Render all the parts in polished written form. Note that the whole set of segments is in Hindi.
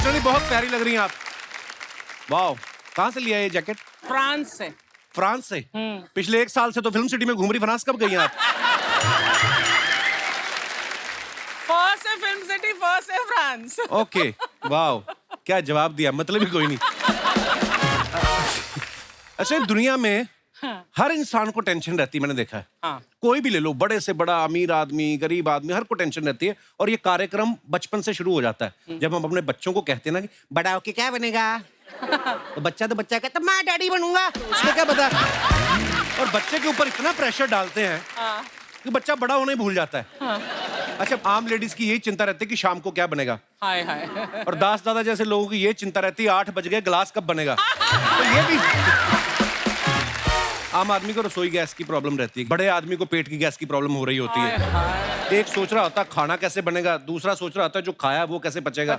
पर्सनली बहुत प्यारी लग रही हैं आप। वाह, कहाँ से लिया ये जैकेट? फ्रांस से। फ्रांस से? पिछले 1 साल से तो फिल्म सिटी में घूम रही, फ्रांस कब गई हैं आप? फर्स्ट है फिल्म सिटी, फर्स्ट है फ्रांस। ओके, वाह, क्या जवाब दिया, मतलब ही कोई नहीं। अच्छा, दुनिया में हर इंसान को टेंशन रहती है, मैंने देखा है। हाँ। कोई भी ले लो, बड़े से बड़ा, अमीर आदमी, गरीब आदमी, हर को टेंशन रहती है। और ये कार्यक्रम बचपन से शुरू हो जाता है। जब हम अपने बच्चों को कहते हैं ना कि बड़ा होके क्या बनेगा, तो बच्चा कहता मैं डैडी बनूंगा, उसको क्या पता। और बच्चे के ऊपर इतना प्रेशर डालते हैं कि बच्चा बड़ा होना ही भूल जाता है। अच्छा, आम लेडीज की यही चिंता रहती है कि शाम को क्या बनेगा। हाय हाय। और दास दादा जैसे लोगों की ये चिंता रहती है 8 बज गए, गिलास कब बनेगा। तो ये भी आम आदमी को रसोई गैस की प्रॉब्लम रहती है, बड़े आदमी को पेट की गैस की प्रॉब्लम हो रही होती है। एक सोच रहा होता है खाना कैसे बनेगा, दूसरा सोच रहा होता है जो खाया वो कैसे पचेगा।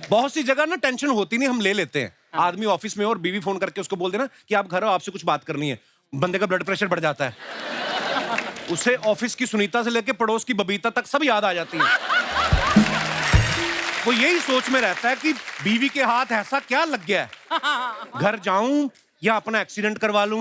बहुत सी जगह ना टेंशन होती नहीं, हम ले लेते हैं। आदमी ऑफिस में और बीवी फोन करके उसको बोल देना कि आप घर हो, आपसे कुछ बात करनी है, बंदे का ब्लड प्रेशर बढ़ जाता है। उसे ऑफिस की सुनीता से लेके पड़ोस की बबीता तक सब याद आ जाती है। वो यही सोच में रहता है कि बीवी के हाथ ऐसा क्या लग गया है, घर जाऊं या अपना एक्सीडेंट करवा लूं,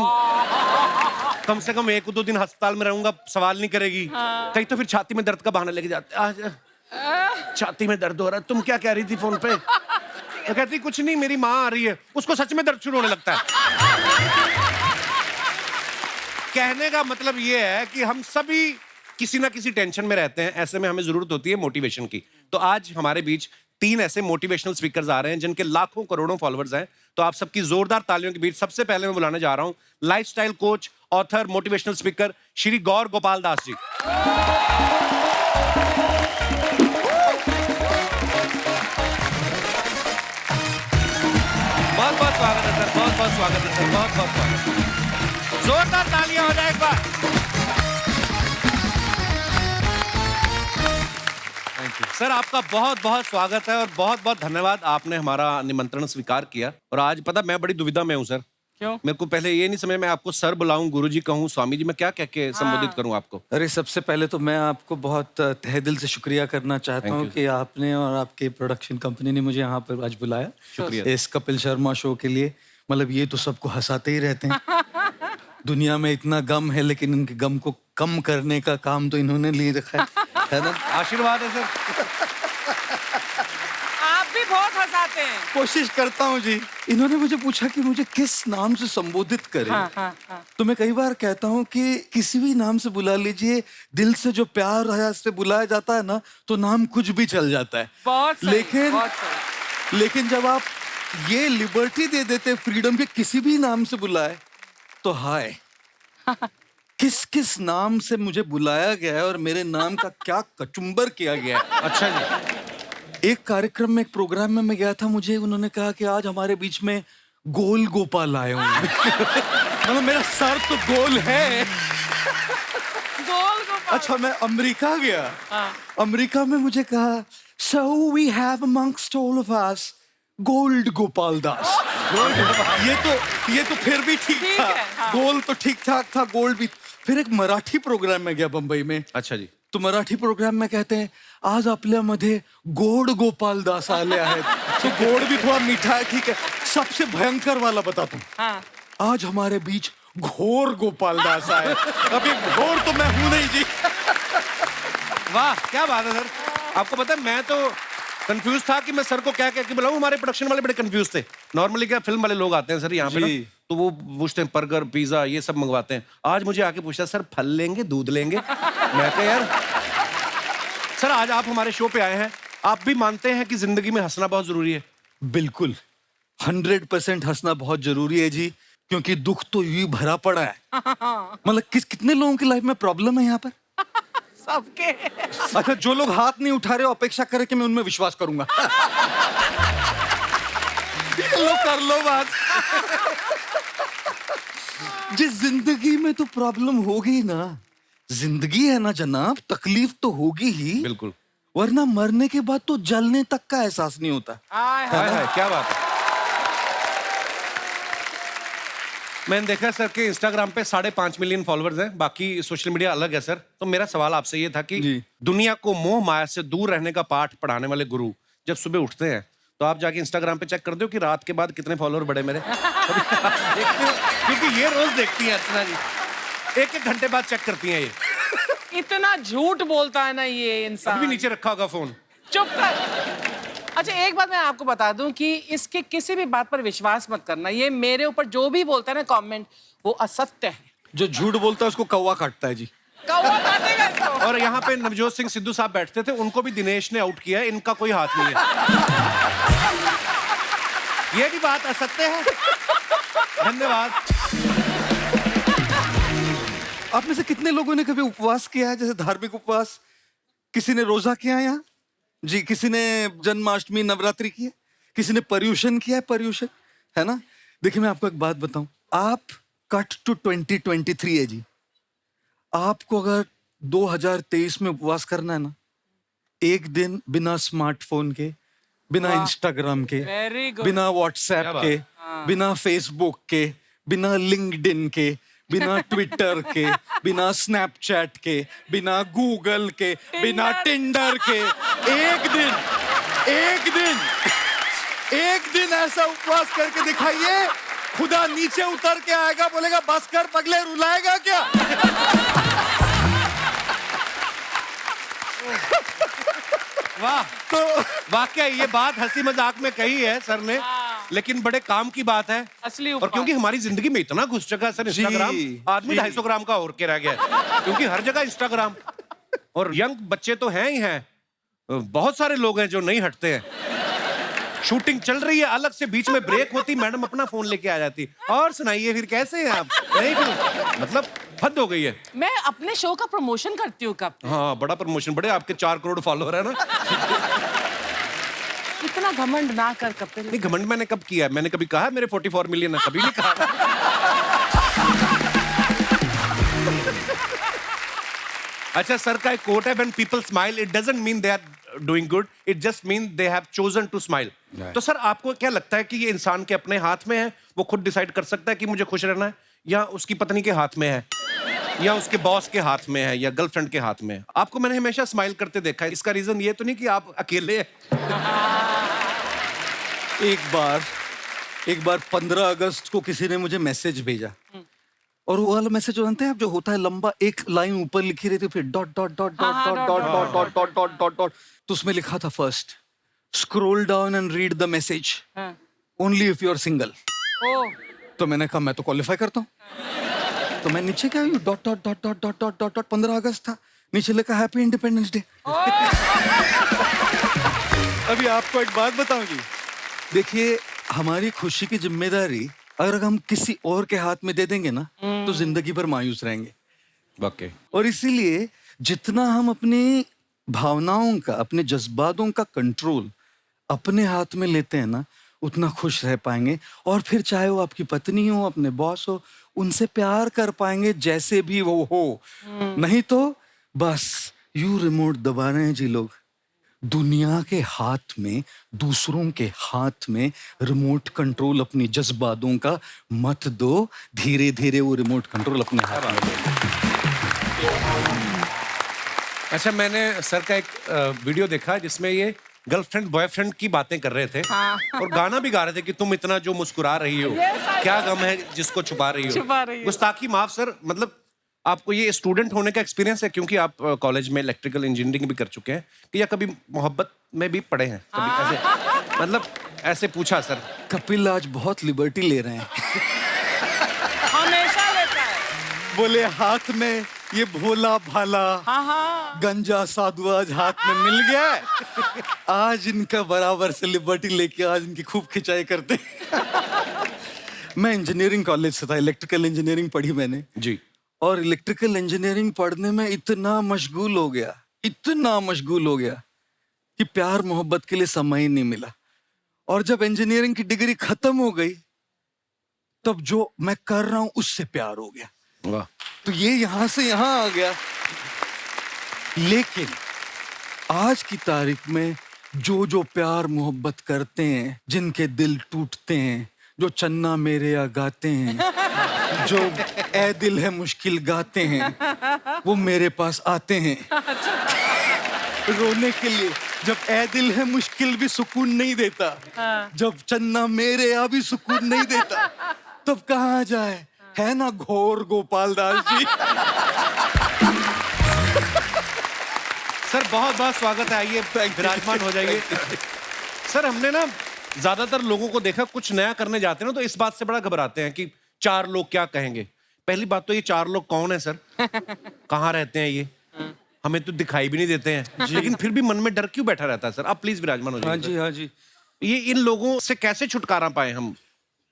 कम से कम 1-2 दिन अस्पताल में रहूंगा, सवाल नहीं करेगी। कहीं तो फिर छाती में दर्द का बहाना लेके जाते, आज छाती में दर्द हो रहा है, तुम क्या कह रही थी फोन पे? तो कहती कुछ नहीं, मेरी माँ आ रही है, उसको सच में दर्द शुरू होने लगता है। कहने का मतलब ये है कि हम सभी किसी ना किसी टेंशन में रहते हैं, ऐसे में हमें जरूरत होती है मोटिवेशन की। तो आज हमारे बीच 3 ऐसे मोटिवेशनल स्पीकर्स आ रहे हैं जिनके लाखों करोड़ों फॉलोअर्स हैं। तो आप सबकी जोरदार तालियों के बीच सबसे पहले मैं बुलाने जा रहा हूं lifestyle coach, author, motivational speaker Shri Gaur Gopal Das ji. बहुत बहुत स्वागत है सर, बहुत बहुत स्वागत है सर, बहुत बहुत स्वागत। जोरदार तालियां हो जाए एक बार। सर, आपका बहुत बहुत स्वागत है और बहुत बहुत धन्यवाद, आपने हमारा निमंत्रण स्वीकार किया। और आज पता मैं बड़ी दुविधा में हूँ सर। क्यों? मेरे को पहले ये नहीं समझ में आपको सर बुलाऊं, गुरुजी कहूं, स्वामी जी, मैं क्या कह के संबोधित करूं आपको? अरे, सबसे पहले तो मैं आपको बहुत तहे दिल से शुक्रिया करना चाहता हूँ कि आपने और आपके प्रोडक्शन कंपनी ने मुझे यहाँ पर आज बुलाया। शुक्रिया। इस कपिल शर्मा शो के लिए। मतलब ये तो सबको हंसाते ही रहते हैं। दुनिया में इतना गम है, लेकिन इनके गम को कम करने का काम तो इन्होंने ले रखा है ना? आशीर्वाद है सर। आप भी बहुत हंसाते हैं। कोशिश करता हूँ जी। इन्होंने मुझे पूछा कि मुझे किस नाम से संबोधित करें। तो मैं कई बार कहता हूँ कि किसी भी नाम से बुला लीजिए, दिल से जो प्यार है से बुलाया जाता है ना, तो नाम कुछ भी चल जाता है। बहुत सही, लेकिन बहुत सही। लेकिन जब आप ये लिबर्टी दे देते फ्रीडम के किसी भी नाम से बुलाए, तो हाय किस किस नाम से मुझे बुलाया गया है और मेरे नाम का क्या कचुम्बर किया गया है। अच्छा जी। एक कार्यक्रम में, एक प्रोग्राम में मैं गया था, मुझे उन्होंने कहा कि आज हमारे बीच में गोल गोपाल आए होंगे। मतलब मेरा सर तो गोल है। गोल गोपाल। अच्छा, मैं अमेरिका गया। अमेरिका में मुझे कहा, so we have amongst all of us gold Gopal Das. ये तो फिर भी ठीक था। हाँ। गोल तो ठीक ठाक था, गोल्ड भी। फिर एक मराठी प्रोग्राम में गया बंबई में। अच्छा जी। तो मराठी प्रोग्राम में कहते हैं, आज आपल्यामध्ये गोड गोपाल दास आले आहेत। तो गोड भी थोड़ा मीठा है, ठीक है। सबसे भयंकर वाला बताता हूँ, आज हमारे बीच घोर गोपाल दास आए। अभी घोर तो मैं हूं नहीं जी। वाह, क्या बात है सर। आपको पता है, मैं तो कंफ्यूज था कि मैं सर को क्या कह के बुलाऊं। हमारे प्रोडक्शन वाले बड़े कंफ्यूज थे। नॉर्मली क्या फिल्म वाले लोग आते हैं सर यहाँ पे ना, तो वो पूछते हैं बर्गर, पिज्जा, ये सब मंगवाते हैं। आज मुझे आके पूछता है, सर फल लेंगे, दूध लेंगे? मैं कहा यार सर, आज आप हमारे शो पे आए हैं, आप भी मानते हैं कि जिंदगी में हंसना बहुत जरूरी है? बिल्कुल 100% हंसना बहुत जरूरी है जी, क्योंकि दुख तो यूं भरा पड़ा है। मतलब कितने लोगों की लाइफ में प्रॉब्लम है यहाँ पर? सबके। अच्छा, जो लोग हाथ नहीं उठा रहे हो, अपेक्षा करें कि मैं उनमें विश्वास करूंगा। लो, कर लो बात। जिस जिंदगी में तो प्रॉब्लम होगी ना, जिंदगी है ना जनाब, तकलीफ तो होगी ही। बिल्कुल। वरना मरने के बाद तो जलने तक का एहसास नहीं होता। हाय हाय हाय, क्या बात है। मैंने देखा सर कि इंस्टाग्राम पे 5.5 मिलियन फॉलोअर्स हैं, बाकी सोशल मीडिया अलग है सर। तो मेरा सवाल आपसे ये था कि जी। दुनिया को मोह माया से दूर रहने का पाठ पढ़ाने वाले गुरु जब सुबह उठते हैं तो आप जाके इंस्टाग्राम पे चेक कर दो कि रात के बाद कितने फॉलोअर बढ़े मेरे? देखते हो? क्योंकि ये रोज देखती हैं अर्चना जी, एक घंटे बाद चेक करती हैं ये। इतना झूठ बोलता है ना ये इंसान। अभी नीचे रखा होगा फोन। चुप कर। अच्छा एक बात मैं आपको बता दूं कि इसके किसी भी बात पर विश्वास मत करना। ये मेरे ऊपर जो भी बोलता है ना कमेंट, वो असत्य है। जो झूठ बोलता है उसको कौवा काटता है जी। कौवा काटेगा इसको। और यहाँ पे नवजोत सिंह सिद्धू साहब बैठते थे, उनको भी दिनेश ने आउट किया है, इनका कोई हाथ नहीं है। ये भी बात असत्य है। धन्यवाद। आप में से कितने लोगों ने कभी उपवास किया है, जैसे धार्मिक उपवास? किसी ने रोजा किया है यहाँ जी? किसी ने जन्माष्टमी नवरात्रि की है? किसी ने पर्यूषण किया है? पर्यूषण है ना। देखिए मैं आपको एक बात बताऊं, आप कट टू 2023 है जी। आपको अगर 2023 में उपवास करना है ना, एक दिन बिना स्मार्टफोन के, बिना इंस्टाग्राम के, Very good. बिना व्हाट्सएप के, बिना फेसबुक के, बिना लिंक्डइन के, बिना ट्विटर के, बिना स्नैपचैट के, बिना गूगल के, बिना टिंडर के, एक दिन ऐसा उपवास करके दिखाइए, खुदा नीचे उतर के आएगा, बोलेगा बस कर पगले, रुलाएगा क्या? वाह। तो वाकई ये बात हंसी मजाक में कही है सर ने, लेकिन बड़े काम की बात है। असली और क्योंकि हमारी जिंदगी में इतना घुस चुका है सर इंस्टाग्राम, आदमी 250 ग्राम का और के रह गया है, क्योंकि हर जगह इंस्टाग्राम। और यंग बच्चे तो हैं ही हैं, बहुत सारे लोग हैं जो नहीं हटते हैं। शूटिंग चल रही है, अलग से बीच में ब्रेक होती, मैडम अपना फोन लेके आ जाती, और सुनाइए फिर कैसे हैं आप? नहीं फिर मतलब हद हो गई है। मैं अपने शो का प्रमोशन करती हूँ कब। हाँ बड़ा प्रमोशन, बड़े आपके 4 करोड़ फॉलोअर है ना। इतना घमंड ना कर कपिल। नहीं घमंड मैंने कब किया? मैंने कभी कहा मेरे 44 मिलियन है? कभी नहीं कहा। अच्छा सर का एक कोट है, when people smile it doesn't mean they are doing good, it just mean they have chosen to smile. तो सर आपको क्या लगता है कि ये इंसान के अपने हाथ में है, वो खुद डिसाइड कर सकता है कि मुझे खुश रहना है, या उसकी पत्नी के हाथ में है, या उसके बॉस के हाथ में है, या गर्लफ्रेंड के हाथ में है? आपको मैंने हमेशा स्माइल करते देखा है, इसका रीजन ये तो नहीं कि आप अकेले हैं? एक बार 15 अगस्त को किसी ने मुझे मैसेज भेजा, और वो वाला मैसेज जानते हैं आप, जो होता है लंबा, एक लाइन ऊपर लिखी रहती है, फिर dot dot dot dot dot dot dot dot dot dot dot dot. तो उसमें लिखा था first, scroll down and read the message, only if you are single. तो मैंने कहा मैं तो क्वालिफाई करता हूँ, तो मैं नीचे क्या, dot dot dot dot dot dot dot dot 15 अगस्त था, नीचे लिखा हैप्पी इंडिपेंडेंस डे। अभी आपको एक बात बताऊं जी, देखिए हमारी खुशी की जिम्मेदारी अगर हम किसी और के हाथ में दे देंगे ना, तो जिंदगी भर मायूस रहेंगे। वाकई। और इसीलिए जितना हम अपनी भावनाओं का, अपने जज्बातों का कंट्रोल अपने हाथ में लेते हैं ना, उतना खुश रह पाएंगे। और फिर चाहे वो आपकी पत्नी हो, अपने बॉस हो, उनसे प्यार कर पाएंगे जैसे भी वो हो। नहीं तो बस यू रिमोट दबा रहे हैं जी लोग। दुनिया के हाथ में, दूसरों के हाथ में रिमोट कंट्रोल अपनी जज्बातों का मत दो, धीरे धीरे वो रिमोट कंट्रोल अपने हाथ में ले। अच्छा मैंने सर का एक वीडियो देखा जिसमें ये गर्लफ्रेंड बॉयफ्रेंड की बातें कर रहे थे, और गाना भी गा रहे थे कि तुम इतना जो मुस्कुरा रही हो, क्या गम है जिसको छुपा रही हो। गुस्ताखी माफ सर, मतलब आपको ये स्टूडेंट होने का एक्सपीरियंस है, क्योंकि आप कॉलेज में इलेक्ट्रिकल इंजीनियरिंग भी कर चुके हैं, कि या कभी मोहब्बत में भी पड़े हैं कभी ऐसे? मतलब ऐसे पूछा सर। कपिल आज बहुत लिबर्टी ले रहे हैं। हमेशा लेता है। बोले हाथ में ये भोला भाला गंजा साधु आज हाथ में मिल गया, आज इनका बराबर से लिबर्टी लेके आज इनकी खूब खिंचाई करते। मैं इंजीनियरिंग कॉलेज से था, इलेक्ट्रिकल इंजीनियरिंग पढ़ी मैंने जी। और इलेक्ट्रिकल इंजीनियरिंग पढ़ने में इतना मशगूल हो गया कि प्यार मोहब्बत के लिए समय ही नहीं मिला। और जब इंजीनियरिंग की डिग्री खत्म हो गई, तब जो मैं कर रहा हूं उससे प्यार हो गया। वाह। तो ये यहां से यहां आ गया। लेकिन आज की तारीख में जो प्यार मोहब्बत करते हैं, जिनके दिल टूटते हैं, जो चन्ना मेरे या गाते हैं, जो ए दिल है मुश्किल गाते हैं, वो मेरे पास आते हैं रोने के लिए। जब ए दिल है मुश्किल भी सुकून नहीं देता, जब चन्ना मेरे यहाँ भी सुकून नहीं देता, तब कहाँ जाए, है ना घोर गोपाल दास जी। सर बहुत बहुत स्वागत है, आइए विराजमान हो जाइए। सर हमने ना ज्यादातर लोगों को देखा कुछ नया करने जाते हैं ना तो इस बात से बड़ा घबराते हैं कि 4 लोग क्या कहेंगे। पहली बात तो ये 4 लोग कौन है सर, कहाँ रहते हैं ये, हमें तो दिखाई भी नहीं देते हैं, लेकिन फिर भी मन में डर क्यों बैठा रहता है सर? आप प्लीज विराजमान हो जाइए। हाँ जी, हाँ जी। ये इन लोगों से कैसे छुटकारा पाए हम?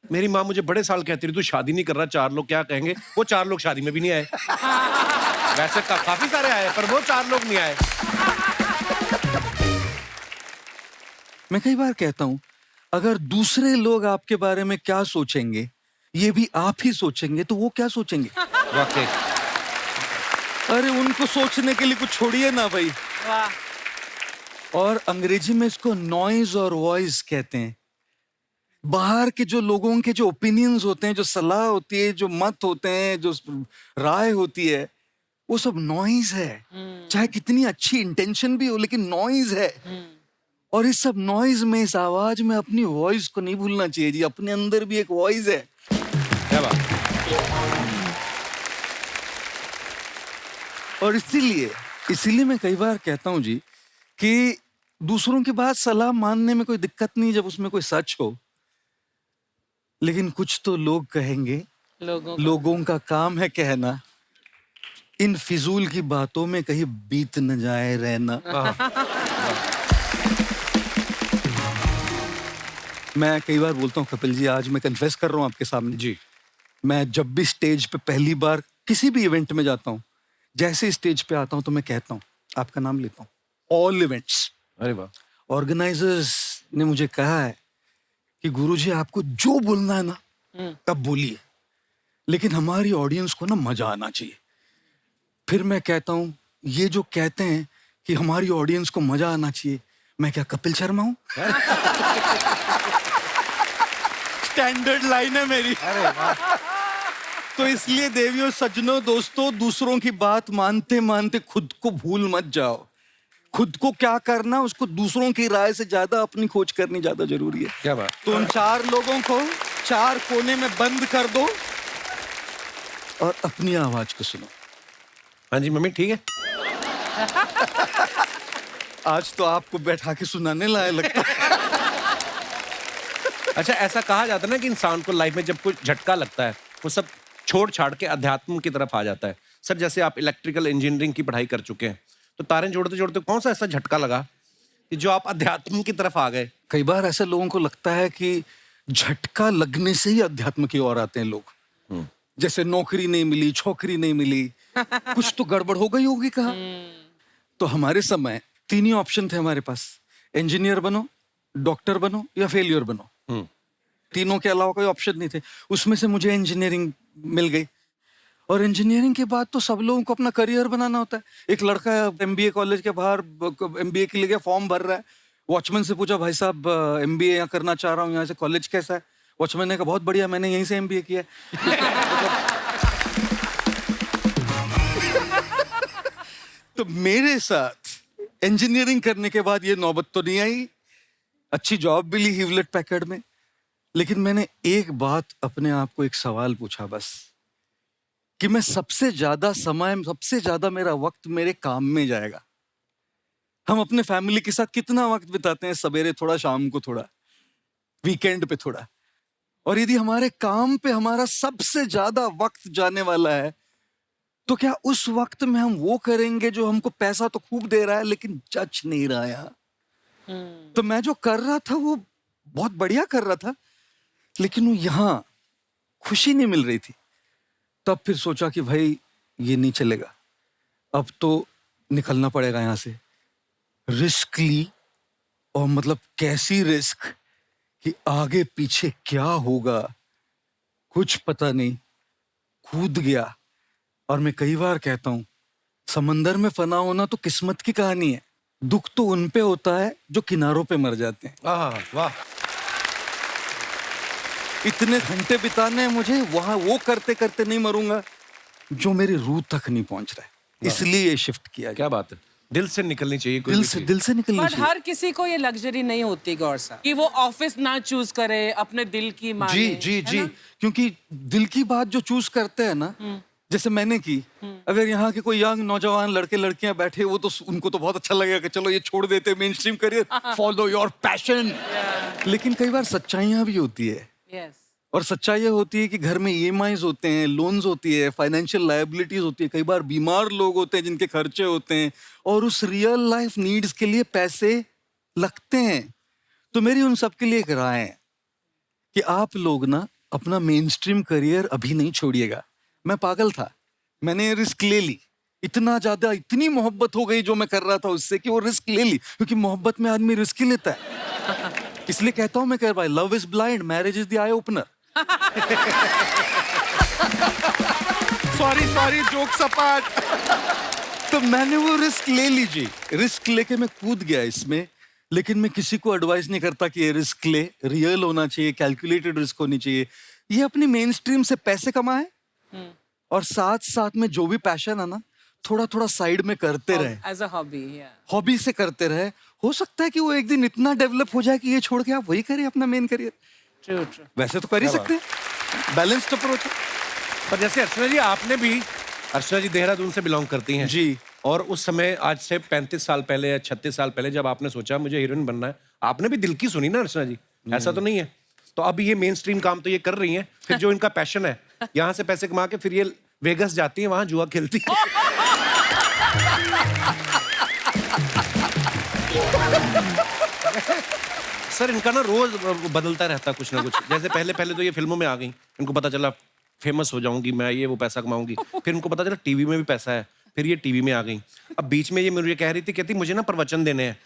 मेरी माँ मुझे बड़े साल कहती रही तू शादी नहीं कर रहा, 4 लोग क्या कहेंगे। वो 4 लोग शादी में भी नहीं आए। वैसे काफी सारे आए पर वो 4 लोग नहीं आए। मैं कई बार कहता हूं, अगर दूसरे लोग आपके बारे में क्या सोचेंगे ये भी आप ही सोचेंगे तो वो क्या सोचेंगे? वाकई। अरे उनको सोचने के लिए कुछ छोड़िए ना भाई। वाह। और अंग्रेजी में इसको नॉइज और वॉइस कहते हैं। बाहर के जो लोगों के जो ओपिनियंस होते हैं, जो सलाह होती है, जो मत होते हैं, जो राय होती है, वो सब नॉइज है। चाहे कितनी अच्छी इंटेंशन भी हो लेकिन नॉइज है। और इस सब नॉइज में, इस आवाज में अपनी वॉइस को नहीं भूलना चाहिए जी। अपने अंदर भी एक वॉइस है। क्या बात। और इसीलिए मैं कई बार कहता हूं जी कि दूसरों की बात सलाह मानने में कोई दिक्कत नहीं जब उसमें कोई सच हो, लेकिन कुछ तो लोग कहेंगे। लोगों का काम है कहना, इन फिजूल की बातों में कहीं बीत न जाए रहना। मैं कई बार बोलता हूँ कपिल जी, आज मैं कन्फेस कर रहा हूँ आपके सामने जी, मैं जब भी स्टेज पे पहली बार किसी भी इवेंट में जाता हूँ, जैसे स्टेज पे आता हूँ तो मैं कहता हूँ, आपका नाम लेता हूँ, ऑल इवेंट्स। अरे वाह। ऑर्गेनाइजर्स ने मुझे कहा है कि गुरुजी आपको जो बोलना है ना तब बोलिए, लेकिन हमारी ऑडियंस को ना मजा आना चाहिए। फिर मैं कहता हूँ, ये जो कहते हैं कि हमारी ऑडियंस को मजा आना चाहिए, मैं क्या कपिल शर्मा हूँ? स्टैंडर्ड लाइन है मेरी। तो इसलिए देवियों, सज्जनों, दोस्तों, दूसरों की बात मानते मानते खुद को भूल मत जाओ। खुद को क्या करना, उसको दूसरों की राय से ज्यादा अपनी खोज करनी ज्यादा जरूरी है। क्या बात। तो उन 4 लोगों को 4 कोने में बंद कर दो और अपनी आवाज को सुनो। हाँ जी मम्मी ठीक है। आज तो आपको बैठा के सुनाने लाए लगता है। अच्छा, ऐसा कहा जाता है ना कि इंसान को लाइफ में जब कोई झटका लगता है वो सब छोड़ छाड़ के अध्यात्म की तरफ आ जाता है। सर जैसे आप इलेक्ट्रिकल इंजीनियरिंग की पढ़ाई कर चुके हैं, तो तारे जोड़ते जोड़ते कौन सा ऐसा झटका लगा कि जो आप अध्यात्म की तरफ आ गए? कई बार ऐसे लोगों को लगता है कि झटका लगने से ही अध्यात्म की ओर आते हैं लोग। जैसे नौकरी नहीं मिली, छोकरी नहीं मिली, कुछ तो गड़बड़ हो गई होगी कहा। तो हमारे समय 3 ही ऑप्शन थे हमारे पास, इंजीनियर बनो, डॉक्टर बनो या फेलियर बनो। तीनों के अलावा कोई ऑप्शन नहीं थे। उसमें से मुझे इंजीनियरिंग मिल गई, और इंजीनियरिंग के बाद तो सब लोगों को अपना करियर बनाना होता है। एक लड़का एमबीए कॉलेज के बाहर एमबीए के लिए गया, फॉर्म भर रहा है। वॉचमैन से पूछा, भाई साहब एमबीए यहाँ करना चाह रहा हूँ, यहाँ से कॉलेज कैसा है? वॉचमैन ने कहा, बहुत बढ़िया, मैंने यहीं से एमबीए किया है। तो मेरे साथ इंजीनियरिंग करने के बाद ये नौबत तो नहीं आई। अच्छी जॉब भी ली ह्यूलेट पैकर्ड में, लेकिन मैंने एक बात अपने आप को, एक सवाल पूछा बस, कि मैं सबसे ज्यादा समय, सबसे ज्यादा मेरा वक्त मेरे काम में जाएगा। हम अपने फैमिली के साथ कितना वक्त बिताते हैं, सवेरे थोड़ा, शाम को थोड़ा, वीकेंड पे थोड़ा। और यदि हमारे काम पे हमारा सबसे ज्यादा वक्त जाने वाला है, तो क्या उस वक्त में हम वो करेंगे जो हमको पैसा तो खूब दे रहा है लेकिन जच नहीं रहा है? तो मैं जो कर रहा था वो बहुत बढ़िया कर रहा था, लेकिन वो यहाँ खुशी नहीं मिल रही थी। तब फिर सोचा कि भाई ये नहीं चलेगा, अब तो निकलना पड़ेगा यहाँ से। रिस्क ली, और मतलब कैसी रिस्क कि आगे पीछे क्या होगा कुछ पता नहीं। कूद गया। और मैं कई बार कहता हूं, समंदर में फना होना तो किस्मत की कहानी है। दुख तो उन पे होता है जो किनारों पे मर जाते हैं। वाह। इतने घंटे बिताने हैं मुझे वहां, वो करते करते नहीं मरूंगा जो मेरी रूह तक नहीं पहुंच रहा है। इसलिए ये शिफ्ट किया। क्या बात है। दिल से निकलनी चाहिए कोई भी चीज। दिल से निकलनी बट चाहिए। हर किसी को ये लग्जरी नहीं होती गौर साहब कि वो ऑफिस ना चूज करे, अपने दिल की माने। जी जी है जी, ना? क्योंकि दिल की बात जो चूज करते हैं ना, जैसे मैंने की, अगर यहाँ के कोई यंग नौजवान लड़के लड़कियां बैठे, वो तो उनको तो बहुत अच्छा लगेगा कि चलो ये छोड़ देते main stream career, follow your passion. लेकिन कई बार सच्चाइयां भी होती है, Yes. और सच्चाई ये होती है कि घर में ईएमआईज होते हैं, लोन्स होती है, फाइनेंशियल लायबिलिटीज होती है, कई बार बीमार लोग होते हैं जिनके खर्चे होते हैं, और उस रियल लाइफ नीड्स के लिए पैसे लगते हैं। तो मेरी उन सब के लिए एक राय है कि आप लोग ना अपना मेन स्ट्रीम करियर अभी नहीं छोड़िएगा। मैं पागल था, मैंने रिस्क ले ली, इतना ज्यादा, इतनी मोहब्बत हो गई जो मैं कर रहा था उससे कि वो रिस्क ले ली, क्योंकि मोहब्बत में आदमी रिस्क ही लेता है। इसलिए कहता हूं मैं, कह भाई, love is blind, marriage is the eye opener. Sorry joke सपाट। तो मैंने वो रिस्क ले लीजिए, रिस्क लेके मैं कूद गया इसमें। लेकिन मैं किसी को एडवाइस नहीं करता कि ये रिस्क ले, रियल होना चाहिए, कैलकुलेटेड रिस्क होनी चाहिए। ये अपनी मेन स्ट्रीम से पैसे कमाए, और साथ साथ में जो भी पैशन है ना, थोड़ा थोड़ा साइड में करते रहे, As a hobby, yeah. Hobby से करते रहे। हो सकता है कि वो एक दिन इतना डेवलप हो जाए कि ये छोड़ के आप वही करें अपना मेन करियर। True, true. वैसे तो कर ही सकते हैं, बैलेंस्ड अप्रोच है। पर जैसे अर्चना जी, आपने भी, अर्चना जी देहरादून से बिलोंग करती हैं जी। और उस समय आज से 35 साल पहले या 36 साल पहले जब आपने सोचा मुझे हीरोइन बनना है, आपने भी दिल की सुनी ना अर्चना जी, ऐसा तो नहीं है? तो अब ये मेन स्ट्रीम काम तो ये कर रही हैं, फिर जो इनका पैशन है, यहाँ से पैसे कमा के फिर ये वेगस जाती है, वहां जुआ खेलती है। सर इनका ना रोज बदलता रहता कुछ ना कुछ। जैसे पहले पहले तो ये फिल्मों में आ गई, इनको पता चला फेमस हो जाऊंगी मैं, ये वो पैसा कमाऊंगी। फिर इनको पता चला टीवी में भी पैसा है, फिर ये टीवी में आ गई। अब बीच में ये मुझे कह रही थी, कहती मुझे ना प्रवचन देने हैं।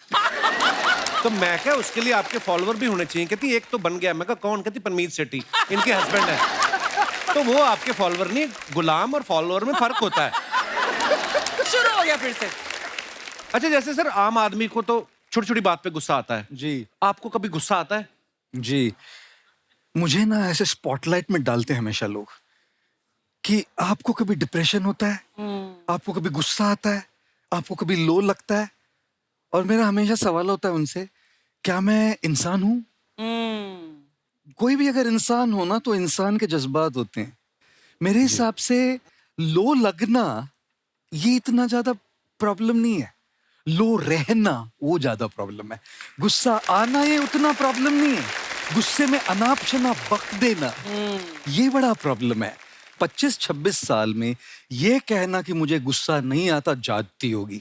तो मैं क्या, उसके लिए आपके फॉलोअर भी होने चाहिए। कहती एक तो बन गया। मैं कहा कौन? कहती परमीत सेठी, इनके हस्बैंड है। तो वो आपके फॉलोअर नहीं, गुलाम और फॉलोअर में फर्क होता है। शुरू हो गया फिर से। अच्छा, जैसे सर आम आदमी को तो छोटी छोटी बात पे गुस्सा आता है जी। आपको कभी गुस्सा आता है? जी, मुझे ना ऐसे स्पॉटलाइट में डालते हैं हमेशा लोग कि आपको कभी डिप्रेशन होता है, आपको कभी गुस्सा आता है, आपको कभी लो लगता है, और मेरा हमेशा सवाल होता है उनसे, क्या मैं इंसान हूं? कोई भी अगर इंसान हो ना, तो इंसान के जज्बात होते हैं। मेरे हिसाब से लो लगना ये इतना ज्यादा प्रॉब्लम नहीं है, लो रहना वो ज्यादा प्रॉब्लम है। गुस्सा आना ये उतना प्रॉब्लम नहीं है, गुस्से में अनाप शनाप बक देना ये बड़ा प्रॉब्लम है। 25-26 साल में ये कहना कि मुझे गुस्सा नहीं आता जाती होगी,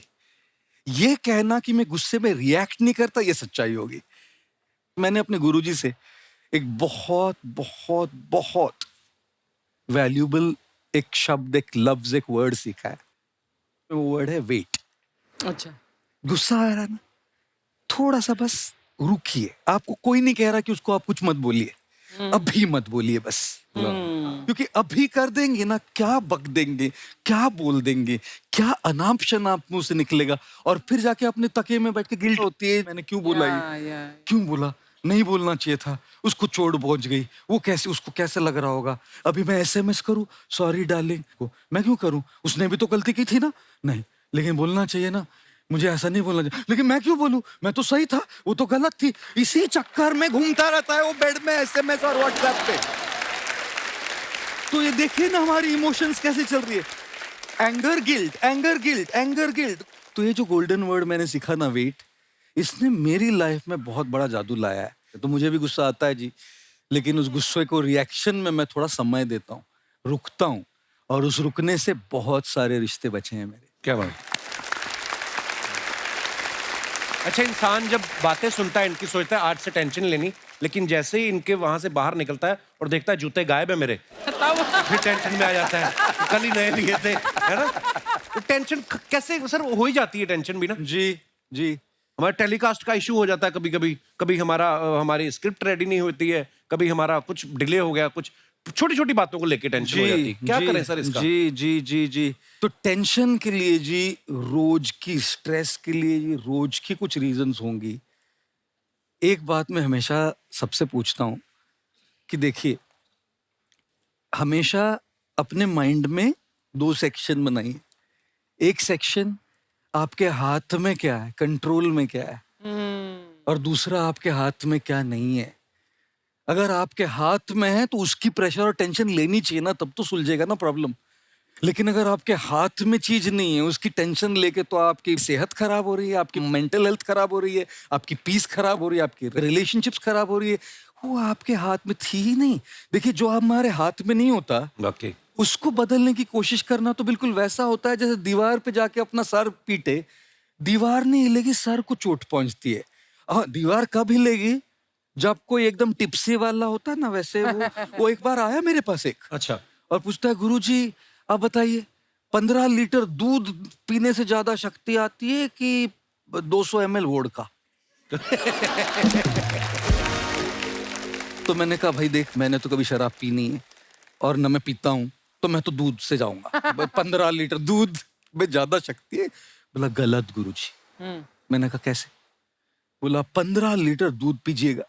ये कहना कि मैं गुस्से में रिएक्ट नहीं करता ये सच्चाई होगी। मैंने अपने गुरुजी से एक बहुत बहुत बहुत वैल्यूबल एक शब्द, एक लफ्ज, एक वर्ड सीखा है। वो वर्ड है वेट। अच्छा। गुस्सा आ रहा है ना, थोड़ा सा बस रुकिए। आपको कोई नहीं कह रहा कि उसको आप कुछ मत बोलिए, अभी मत बोलिए बस। क्योंकि अभी कर देंगे ना, क्या बक देंगे, क्या बोल देंगे, क्या अनाप शनाप मुंह से निकलेगा, और फिर जाके अपने तकिए में बैठ के गिल्ट होती है, मैंने क्यों बोला ये, क्यों बोला, नहीं बोलना चाहिए था, उसको चोट पहुंच गई, वो कैसे, उसको कैसे लग रहा होगा। अभी मैं एसएमएस करूं, सॉरी डार्लिंग को, मैं क्यों करूं, उसने भी तो गलती की थी ना, नहीं लेकिन बोलना चाहिए ना, मुझे ऐसा नहीं बोलना चाहिए, लेकिन मैं क्यों बोलूं, मैं तो सही था, वो तो गलत थी। इसी चक्कर में घूमता रहता है वो बेड में, एसएमएस और व्हाट्सएप पे। तो ये देखिए ना हमारी इमोशंस कैसे चल रही है, anger guilt, anger guilt, anger guilt. तो ये जो गोल्डन वर्ड मैंने सीखा ना, वेट, इसने मेरी लाइफ में बहुत बड़ा जादू लाया है। तो मुझे भी गुस्सा आता है जी, लेकिन उस गुस्से को रिएक्शन में मैं थोड़ा समय देता हूँ, रुकता हूँ, और उस रुकने से बहुत सारे रिश्ते बचे हैं मेरे। क्या बात। अच्छा, इंसान जब बातें सुनता है इनकी सोचता है आज से टेंशन लेनी, लेकिन जैसे ही इनके वहां से बाहर निकलता है और देखता है जूते गायब है मेरे, फिर टेंशन में आ जाता है, कल ही नए लिए थे, है ना। तो टेंशन कैसे सर हो ही जाती है, टेंशन भी ना। जी जी। हमारे टेलीकास्ट का इशू हो जाता है कभी कभी, कभी हमारी स्क्रिप्ट रेडी नहीं होती है, कभी हमारा कुछ डिले हो गया, कुछ छोटी छोटी बातों को लेके टेंशन हो जाती है। क्या करें सर इसका? जी जी जी जी। तो टेंशन के लिए जी, रोज की स्ट्रेस के लिए जी, रोज की कुछ रीजंस होंगी। एक बात मैं हमेशा सबसे पूछता हूं कि देखिए, हमेशा अपने माइंड में 2 सेक्शन बनाइए। एक सेक्शन आपके हाथ में क्या है, कंट्रोल में क्या है, और दूसरा आपके हाथ में क्या नहीं है। अगर आपके हाथ में है तो उसकी प्रेशर और टेंशन लेनी चाहिए ना, तब तो सुलझेगा ना प्रॉब्लम। लेकिन अगर आपके हाथ में चीज नहीं है, उसकी टेंशन लेके तो आपकी सेहत खराब हो रही है, आपकी मेंटल हेल्थ खराब हो रही है, आपकी पीस खराब हो रही है, आपकी रिलेशनशिप्स खराब हो रही है। वो आपके हाथ में थी ही नहीं। देखिए, जो हमारे हाथ में नहीं होता वाकई उसको बदलने की कोशिश करना तो बिल्कुल वैसा होता है जैसे दीवार पे जाके अपना सर पीटे, दीवार नहीं हिलेगी, सर को चोट पहुंचती है। हाँ, दीवार कब हिलेगी? जब कोई एकदम टिप्सी वाला होता है ना, वैसे वो एक बार आया मेरे पास एक, अच्छा और पूछता है, गुरुजी आप बताइए 15 लीटर दूध पीने से ज्यादा शक्ति आती है कि 200 ml वोडका? तो मैंने कहा, भाई देख, मैंने तो कभी शराब पी नहीं है और न मैं पीता हूँ, तो मैं तो दूध से जाऊंगा। 15 लीटर दूध में ज्यादा शक्ति है। बोला गलत गुरुजी। मैंने कहा कैसे? बोला 15 लीटर दूध पीजिएगा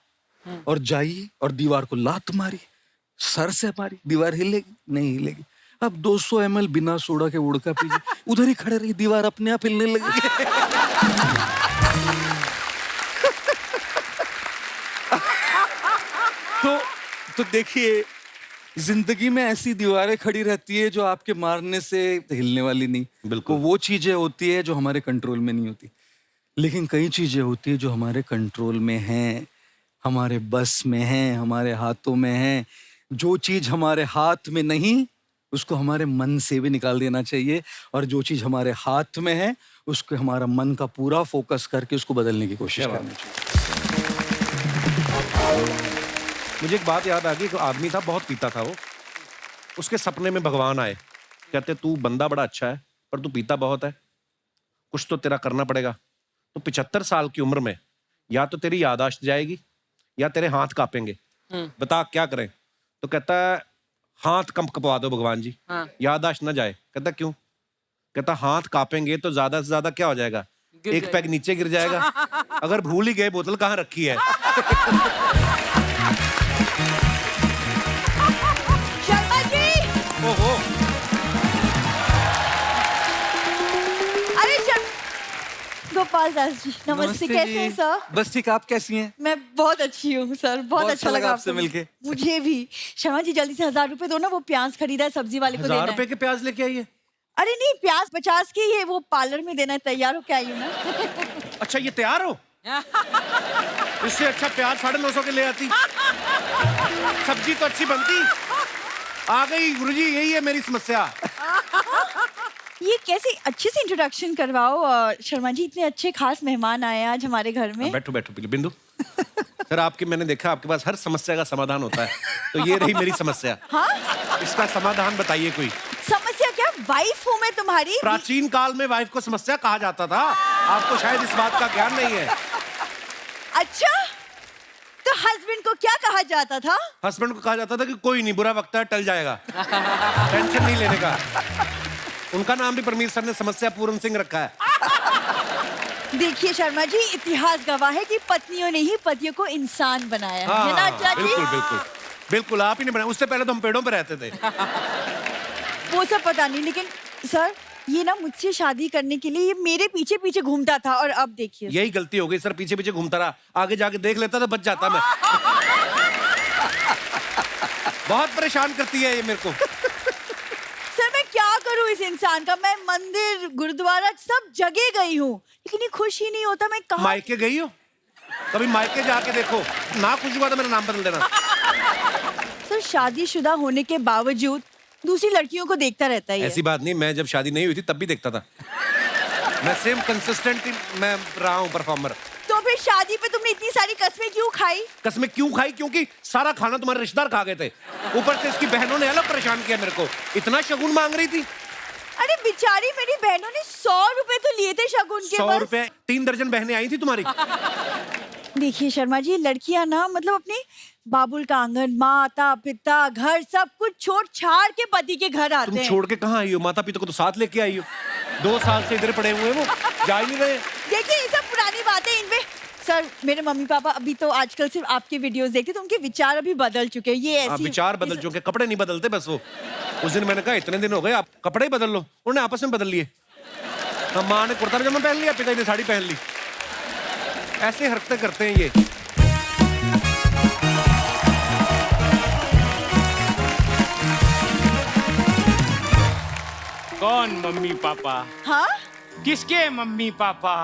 और जाइए और दीवार को लात मारी, सर से मारी, दीवार हिलेगी नहीं? हिलेगी। अब 200 ml बिना सोडा के वोडका पीजिए, उधर ही खड़े रहिए, दीवार अपने आप हिलने लगेगी। तो देखिए, जिंदगी में ऐसी दीवारें खड़ी रहती है जो आपके मारने से हिलने वाली नहीं। बिल्कुल। वो चीजें होती है जो हमारे कंट्रोल में नहीं होती। लेकिन कई चीजें होती है जो हमारे कंट्रोल में हैं, हमारे बस में हैं, हमारे हाथों में हैं। जो चीज हमारे हाथ में नहीं, उसको हमारे मन से भी निकाल देना चाहिए, और जो चीज हमारे हाथ में है उसको हमारा मन का पूरा फोकस करके उसको बदलने की कोशिश करनी चाहिए। मुझे एक बात याद आ गई। एक आदमी था, बहुत पीता था वो। उसके सपने में भगवान आए, कहते तू बंदा बड़ा अच्छा है पर तू पीता बहुत है, कुछ तो तेरा करना पड़ेगा। तो 75 साल की उम्र में या तो तेरी याददाश्त जाएगी या तेरे हाथ कांपेंगे, बता क्या करें? तो कहता है हाथ कपवा दो भगवान जी, याददाश्त ना जाए। कहता क्यों? कहता हाथ कांपेंगे तो ज्यादा से ज्यादा क्या हो जाएगा? एक पैग नीचे गिर जाएगा। अगर भूल ही गए बोतल कहाँ रखी है। शर्मा जी! ओहो, अरे गोपाल दास जी, नमस्ते। कैसे हैं सर? बस ठीक, आप कैसी हैं? मैं बहुत अच्छी हूँ सर, बहुत अच्छा लगा आपसे मिलके। मुझे भी। शर्मा जी जल्दी से 1000 रुपए दो ना, वो प्याज खरीदा है, सब्जी वाले को देना 1000 है। रुपए के प्याज लेके आइए। अरे नहीं, प्याज 50 के ही है, वो पार्लर में देना है। तैयार हो क्या आई हूँ ना। अच्छा ये तैयार हो? इससे अच्छा प्याज 950 के ले आती, सब्जी तो अच्छी बनती। आ गई गुरुजी, यही है मेरी समस्या। ये कैसे अच्छे से इंट्रोडक्शन करवाओ। और शर्मा जी, इतने अच्छे खास मेहमान आए हैं आज हमारे घर में। बैठो बैठो बिंदु। सर आपकी, मैंने देखा आपके पास हर समस्या का समाधान होता है, तो ये रही मेरी समस्या। हाँ? इसका समाधान बताइए कोई। समस्या क्या? वाइफ हूँ मैं तुम्हारी। प्राचीन काल में वाइफ को समस्या कहा जाता था, आपको शायद इस बात का ज्ञान नहीं है। अच्छा, तो हस्बैंड को क्या कहा जाता था? हस्बैंड को कहा जाता था कि कोई नहीं, बुरा वक्त है, टल जाएगा, टेंशन नहीं लेने का। उनका नाम भी परमीर सर ने समस्या पूर्ण सिंह रखा है। देखिए शर्मा जी, इतिहास गवाह है कि पत्नियों ने ही पतियों को इंसान बनाया है ना चाची? बिल्कुल बिल्कुल बिल्कुल, आप ही ने बनाया। उससे पहले तो हम पेड़ों पे रहते थे। वो सब पता नहीं, लेकिन सर ये ना मुझसे शादी करने के लिए ये मेरे पीछे पीछे घूमता था, और अब देखिए। यही गलती हो गई सर, पीछे पीछे घूमता रहा, आगे जाके देख लेता तो बच जाता मैं। बहुत परेशान करती है ये मेरे को। सर मैं क्या करूं इस इंसान का? मैं मंदिर गुरुद्वारा सब जगह गई हूँ, लेकिन ये खुश ही नहीं होता। मैं कहाँ? मायके गई हो? कभी मायके जाके देखो, ना खुश हुआ तो मेरा नाम बदल देना। सर शादीशुदा होने के बावजूद दूसरी लड़कियों को देखता रहता है ये। ऐसी बात नहीं, मैं जब शादी नहीं हुई थी तब भी देखता था। मैं सेम कंसिस्टेंट मैं रहा हूँ परफॉर्मर। तो फिर शादी पे तुमने इतनी सारी कस्में क्यों खाई? कसमें क्यों खाई? क्योंकि सारा खाना तुम्हारे रिश्तेदार खा गए थे, ऊपर से इसकी बहनों ने अलग परेशान किया मेरे को। इतना शगुन मांग रही थी। अरे बेचारी मेरी बहनों ने 100 रुपए तो लिए थे शगुन के। 100 रुपए? 3 दर्जन बहनें आई थी तुम्हारी। देखिए शर्मा जी, लड़कियां ना मतलब अपने बाबुल का आंगन, माता पिता, घर सब कुछ छोड़ छाड़ के पति के घर आते तुम हैं। छोड़ के कहाँ आई हो? माता पिता को तो साथ लेके आई हो। 2 साल से इधर पड़े हुए हैं, वो जा ही नहीं रहे। देखिए ये सब पुरानी बातें, इनमें सर मेरे मम्मी पापा अभी तो आजकल सिर्फ आपके वीडियोस देखते, तो उनके विचार अभी बदल चुके हैं। ये ऐसी विचार बदल चुके, कपड़े नहीं बदलते बस वो। उस दिन मैंने कहा इतने दिन हो गए, आप कपड़े ही बदल लो, उन्होंने आपस में बदल लिए। अब माँ ने कुर्ता पजामा पहन लिया, पिताजी ने साड़ी पहन ली। ऐसे हरकतें करते हैं ये। कौन मम्मी पापा? हाँ, किसके मम्मी पापा?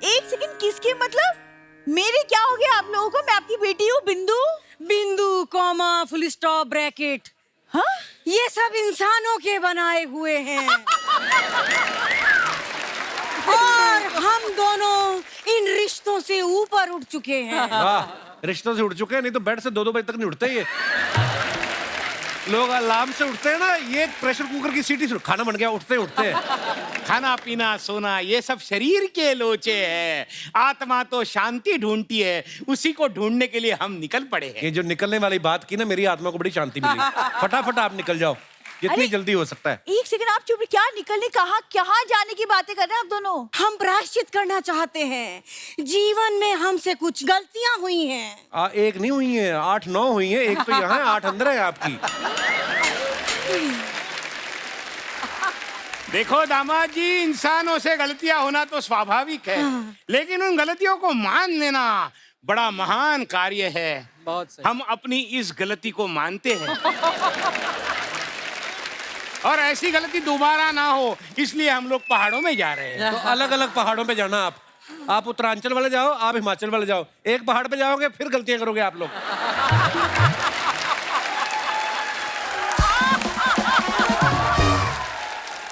एक सेकंड, किसके मतलब? मेरे क्या हो गया आप लोगों को? मैं आपकी बेटी हूँ बिंदु। बिंदु कॉमा फुल स्टॉप ब्रैकेट, हाँ, ये सब इंसानों के बनाए हुए हैं। और हम दोनों इन रिश्तों से ऊपर उठ चुके हैं। वाह, रिश्तों से उठ चुके हैं, नहीं तो बेड से 2-2 बजे तक नहीं उठते ये। लोग अलार्म से उठते हैं ना, ये प्रेशर कुकर की सीटी से खाना बन गया, उठते हैं। खाना पीना सोना ये सब शरीर के लोचे हैं, आत्मा तो शांति ढूंढती है, उसी को ढूंढने के लिए हम निकल पड़े हैं। ये जो निकलने वाली बात की ना, मेरी आत्मा को बड़ी शांति मिली। फटाफट आप निकल जाओ, जितनी अरे, जल्दी हो सकता है। एक सेकंड, आप चुप, क्या निकलने, कहाँ जाने की बातें कर रहे हैं आप दोनों? हम प्रायश्चित करना चाहते हैं। जीवन में हमसे कुछ गलतियां हुई हैं। एक नहीं हुई है, 8-9 हुई है। एक तो यहाँ है, 8 अंदर है आपकी। देखो दामाद जी, इंसानों से गलतियां होना तो स्वाभाविक है, लेकिन उन गलतियों को मान लेना बड़ा महान कार्य है। बहुत सही। हम अपनी इस गलती को मानते हैं और ऐसी गलती दोबारा ना हो, इसलिए हम लोग पहाड़ों में जा रहे हैं। तो अलग अलग पहाड़ों पे जाना आप उत्तरांचल वाले जाओ, आप हिमाचल वाले जाओ। एक पहाड़ पे जाओगे फिर गलतियां करोगे आप लोग।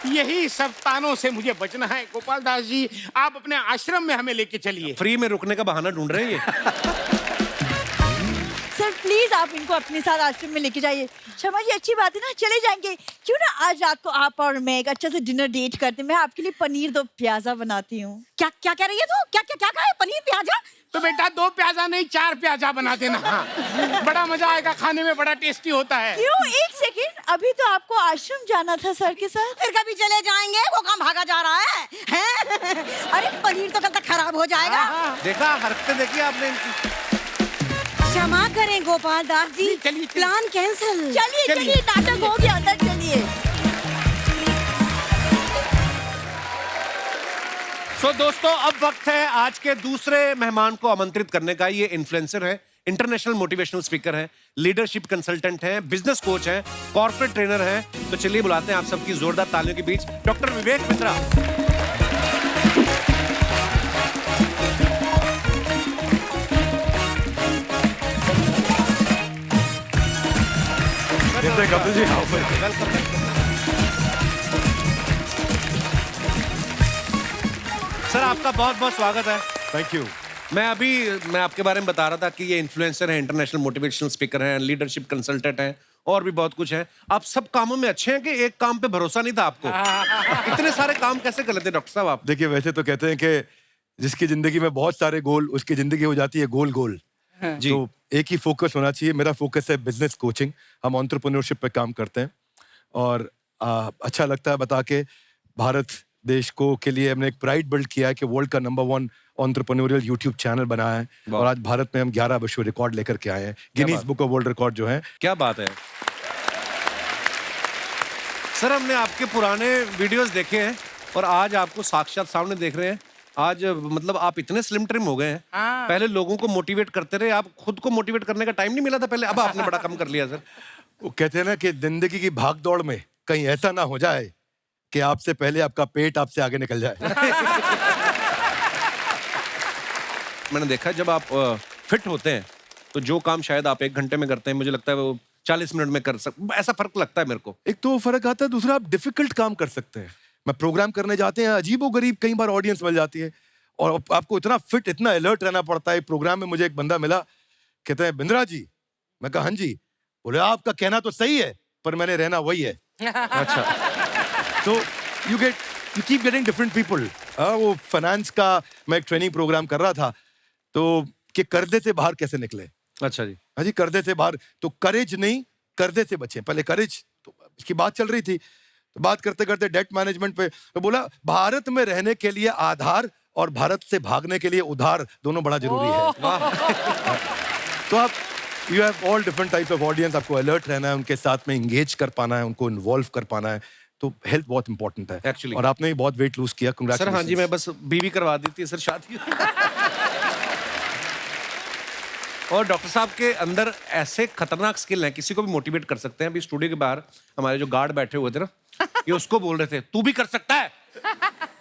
यही सब तानों से मुझे बचना है। गोपाल दास जी, आप अपने आश्रम में हमें लेके चलिए। फ्री में रुकने का बहाना ढूंढ रहे हैं ये। सर प्लीज आप इनको अपने साथ आश्रम में लेके जाइए। शर्मा जी, अच्छी बात है ना, चले जाएंगे। क्यों ना आज रात को आप और मैं एक अच्छा से डिनर डेट करते हैं। मैं आपके लिए पनीर दो प्याजा बनाती हूँ। क्या क्या कह रही है तू? क्या क्या क्या कहा है? पनीर प्याजा? तो बेटा 2 प्याजा नहीं 4 प्याजा बना देना। हाँ। बड़ा मजा आएगा, खाने में बड़ा टेस्टी होता है। क्यों? एक सेकंड, अभी तो आपको आश्रम जाना था सर के साथ। फिर कभी चले जाएंगे, वो काम भागा जा रहा है, हैं? अरे पनीर तो कल तक खराब हो जाएगा। देखा, हरकतें देखी आपने इनकी। क्षमा करें गोपाल दास जी, चलिए, चलिए। Plan cancel. चलिए, नाटक हो गया, अंदर चलिए। सो दोस्तों, अब वक्त है आज के दूसरे मेहमान को आमंत्रित करने का। ये इन्फ्लुएंसर है, इंटरनेशनल मोटिवेशनल स्पीकर है, लीडरशिप कंसल्टेंट है, बिजनेस कोच है, कॉर्पोरेट ट्रेनर है। तो चलिए बुलाते हैं आप सबकी जोरदार तालियों के बीच डॉक्टर विवेक बिंद्रा। सर आपका बहुत बहुत स्वागत है। Thank you. मैं आपके बारे में बता रहा था कि ये इन्फ्लुएंसर है, इंटरनेशनल मोटिवेशनल स्पीकर हैं, लीडरशिप कंसल्टेंट हैं और भी बहुत कुछ है। आप सब कामों में अच्छे हैं कि एक काम पे भरोसा नहीं था आपको? इतने सारे काम कैसे कर लेते हैं डॉक्टर साहब आप? देखिए, वैसे तो कहते हैं कि जिसकी जिंदगी में बहुत सारे गोल, उसकी जिंदगी हो जाती है गोल गोल। जी। तो एक ही फोकस होना चाहिए। मेरा फोकस है बिजनेस कोचिंग। हम एंटरप्रेन्योरशिप पे काम करते हैं और अच्छा लगता है बता के। भारत देश को के लिए हमने एक प्राइड बिल्ड किया है कि वर्ल्ड का नंबर 1 एंटरप्रेन्योरियल यूट्यूब चैनल बनाया है और आज भारत में हम 11 विश्व रिकॉर्ड लेकर के आए हैं, Guinness book of world record जो है। क्या बात है सर, हमने आपके पुराने वीडियोस देखे हैं और आज आपको साक्षात सामने देख रहे हैं। आज मतलब आप इतने स्लिम ट्रिम हो गए हैं। पहले लोगों को मोटिवेट करते रहे, आप खुद को मोटिवेट करने का टाइम नहीं मिला था पहले, अब आपने बड़ा कम कर लिया सर। वो कहते हैं ना कि जिंदगी की भाग दौड़ में कहीं ऐसा ना हो जाए कि आपसे पहले आपका पेट आपसे आगे निकल जाए। मैंने देखा जब आप फिट होते हैं तो जो काम शायद आप 1 घंटे में करते हैं, मुझे लगता है वो 40 मिनट में कर ऐसा फर्क लगता है मेरे को। एक तो फर्क आता है, दूसरा आप डिफिकल्ट काम कर सकते हैं। मैं प्रोग्राम करने जाते हैं, अजीबोगरीब कई बार ऑडियंस मिल जाती है और आपको इतना फिट, इतना अलर्ट रहना पड़ता है। प्रोग्राम में मुझे एक बंदा मिला, कहते हैं बिंद्रा जी। मैं कहा हाँ जी। बोले आपका कहना तो सही है पर मैंने रहना वही है। अच्छा। तो you keep getting different people. वो फाइनेंस का मैं एक ट्रेनिंग प्रोग्राम कर रहा था तो कि कर्जे से बाहर कैसे निकले। अच्छा जी। हाँ जी, कर्जे से बाहर। तो करेज नहीं, कर्जे से बचे। पहले करेज तो इसकी बात चल रही थी, तो बात करते करते डेट मैनेजमेंट पे तो बोला भारत में रहने के लिए आधार और भारत से भागने के लिए उधार दोनों बड़ा जरूरी है। तो आप you have all different types of audience. आपको अलर्ट रहना है, उनके साथ में इंगेज कर पाना है, उनको इन्वॉल्व कर पाना है। तो हेल्थ बहुत इंपॉर्टेंट है Actually. और आपने भी बहुत वेट लूज किया। Sir congratulations. हाँ जी, मैं बस बीवी करवा देती है सर शादी। और डॉक्टर साहब के अंदर ऐसे खतरनाक स्किल हैं, किसी को भी मोटिवेट कर सकते हैं। अभी स्टूडियो के बाहर हमारे जो गार्ड बैठे हुए थे ना, ये उसको बोल रहे थे तू भी कर सकता है,